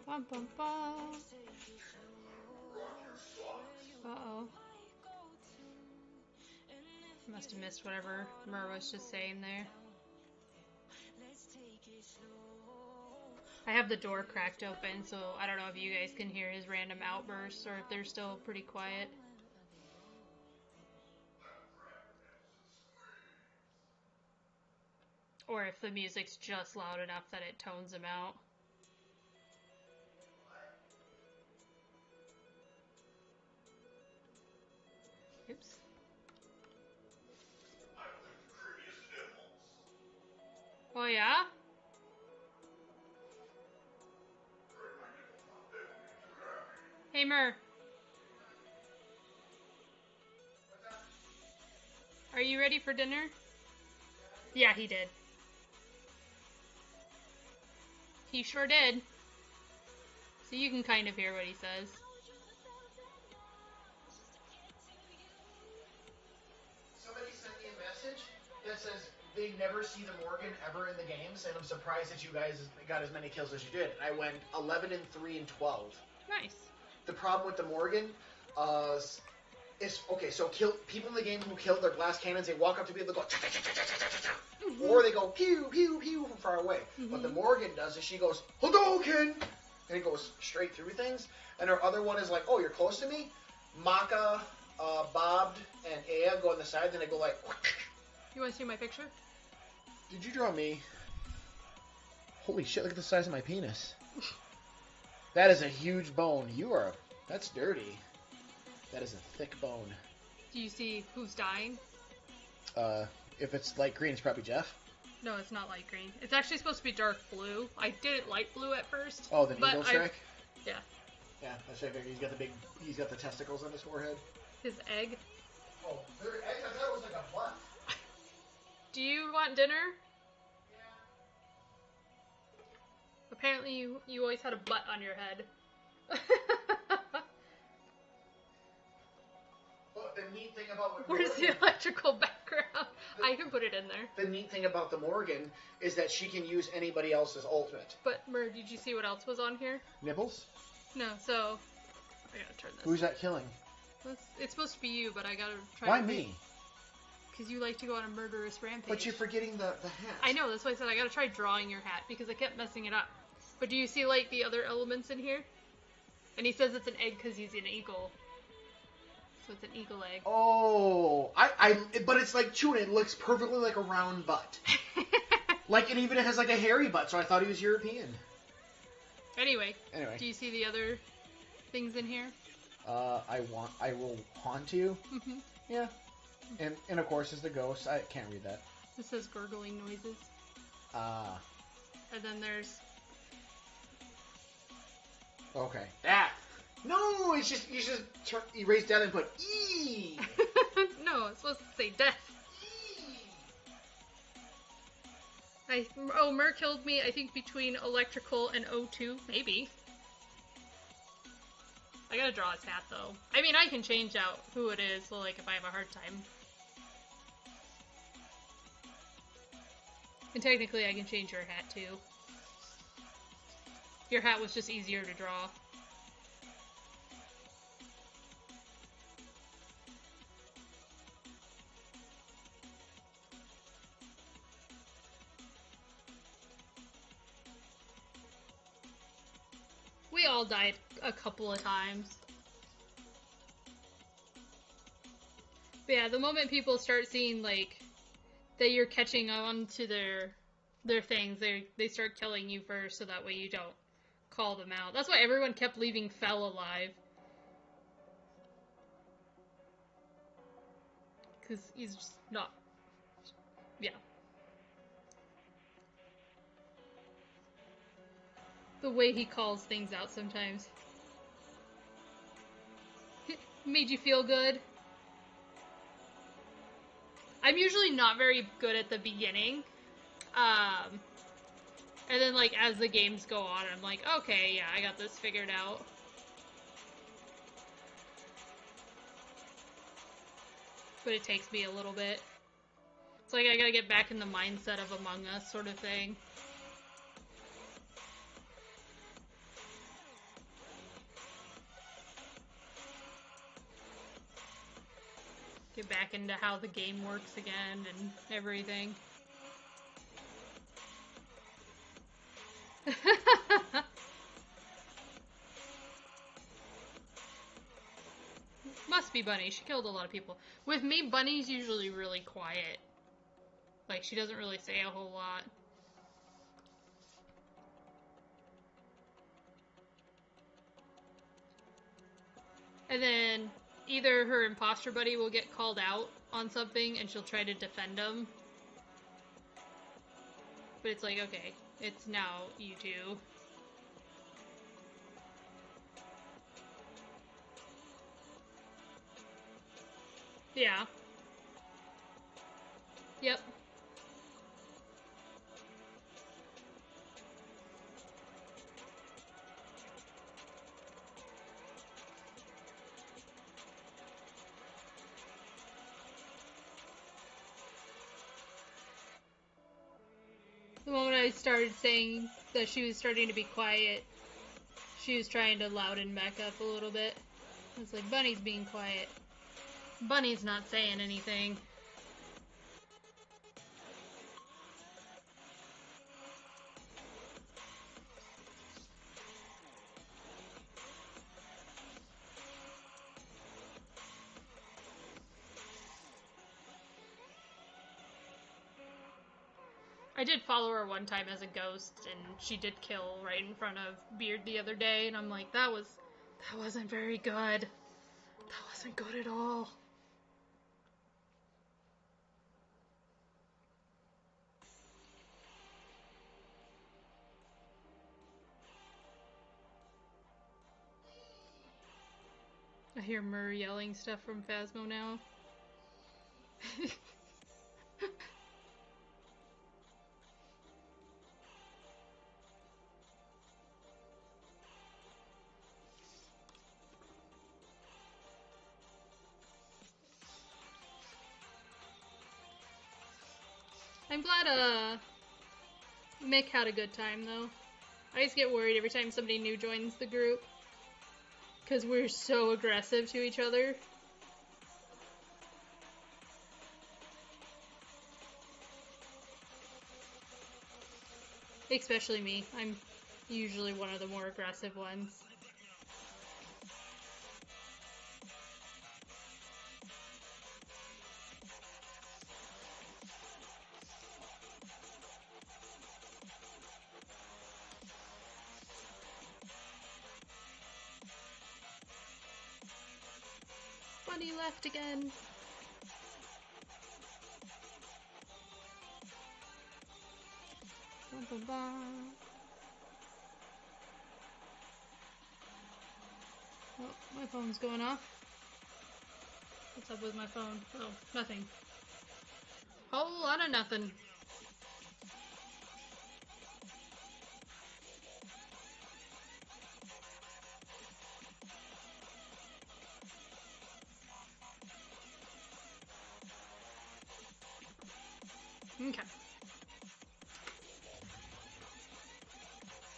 Bum, bum, bum. must have missed whatever Mur was just saying there. I have the door cracked open, so I don't know if you guys can hear his random outbursts or if they're still pretty quiet. Or if the music's just loud enough that it tones him out. Oops. Oh yeah? Hey Mur. Are you ready for dinner? Yeah, he did. He sure did. So you can kind of hear what he says. Somebody sent me a message that says they never see the Morgan ever in the games, and I'm surprised that you guys got as many kills as you did. I went 11 and 3 and 12. Nice. The problem with the Morgan is, okay, so people in the game who kill their glass cannons, they walk up to people and go, or they go pew, pew, pew from far away. What the Morgan does is she goes, Hadouken! And it goes straight through things. And her other one is like, oh, you're close to me? Maka, Bob, and Aya go on the sides, and they go like... You want to see my picture? Did you draw me? Holy shit, look at the size of my penis. That is a huge bone. That's dirty. That is a thick bone. Do you see who's dying? If it's light green, it's probably Jeff. No, it's not light green. It's actually supposed to be dark blue. I did it light blue at first. Oh, the needle strike? Yeah. Yeah, that's what I figured. He's got the testicles on his forehead. His egg. Oh, they're eggs? I thought it was like a butt. Do you want dinner? Yeah. Apparently you always had a butt on your head. Well, the neat thing about Where's the electrical background? I can put it in there. The neat thing about the Morgan is that she can use anybody else's ultimate. But, Mur, did you see what else was on here? Nipples? No, so... I gotta turn this. Who's that killing? It's supposed to be you, but I gotta try Why me? Because you like to go on a murderous rampage. But you're forgetting the hat. I know, that's why I said I gotta try drawing your hat, because I kept messing it up. But do you see, like, the other elements in here? And he says it's an egg because he's an eagle. So it's an eagle egg. Oh, but it's like tuna. It looks perfectly like a round butt. Like, it even has like a hairy butt, so I thought he was European. Anyway. Do you see the other things in here? I will haunt you. Mm-hmm. Yeah. And of course is the ghost. I can't read that. This says gurgling noises. Ah. And then there's... Okay. That. No, it's just, you just erase death and put E. No, it's supposed to say death. Mur killed me, I think, between electrical and O2. Maybe. I gotta draw his hat, though. I mean, I can change out who it is, so, like, if I have a hard time. And technically, I can change your hat, too. Your hat was just easier to draw. We all died a couple of times. But yeah, the moment people start seeing, like, that you're catching on to their things, they start killing you first, so that way you don't call them out. That's why everyone kept leaving Fell alive. Because he's just not... Yeah. The way he calls things out sometimes. Made you feel good? I'm usually not very good at the beginning. And then, like, as the games go on, I'm like, okay, yeah, I got this figured out. But it takes me a little bit. It's like I gotta get back in the mindset of Among Us sort of thing. Get back into how the game works again and everything. Must be Bunny. She killed a lot of people. With me, Bunny's usually really quiet. Like, she doesn't really say a whole lot. And then either her imposter buddy will get called out on something and she'll try to defend him. But it's like, okay, it's now you two. Yeah. Yep. The moment I started saying that she was starting to be quiet, she was trying to louden back up a little bit. It's like, Bunny's being quiet. Bunny's not saying anything. I did follow her one time as a ghost, and she did kill right in front of Beard the other day, and I'm like, that wasn't very good. That wasn't good at all. I hear Murr yelling stuff from Phasmo now. I'm glad, Mick had a good time, though. I just get worried every time somebody new joins the group. Because we're so aggressive to each other. Especially me. I'm usually one of the more aggressive ones. Bunny left again. Ba -ba -ba. Oh, my phone's going off. What's up with my phone? Oh, nothing. Whole lot of nothing. Okay.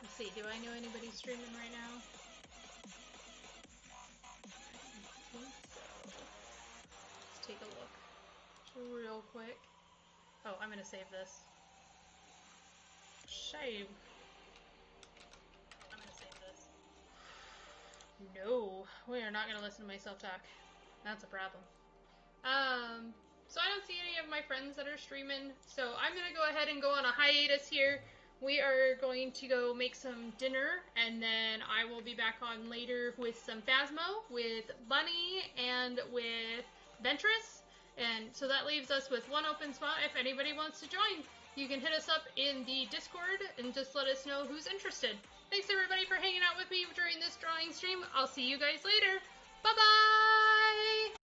Let's see, do I know anybody streaming right now? I think so. Let's take a look real quick. Oh, I'm gonna save this. Shame. I'm gonna save this. No, we are not gonna listen to myself talk. That's a problem. So I don't see any of my friends that are streaming, so I'm gonna go ahead and go on a hiatus here. We are going to go make some dinner, and then I will be back on later with some Phasmo, with Bunny, and with Ventress. And so that leaves us with one open spot. If anybody wants to join, you can hit us up in the Discord and just let us know who's interested. Thanks everybody for hanging out with me during this drawing stream. I'll see you guys later. Bye-bye!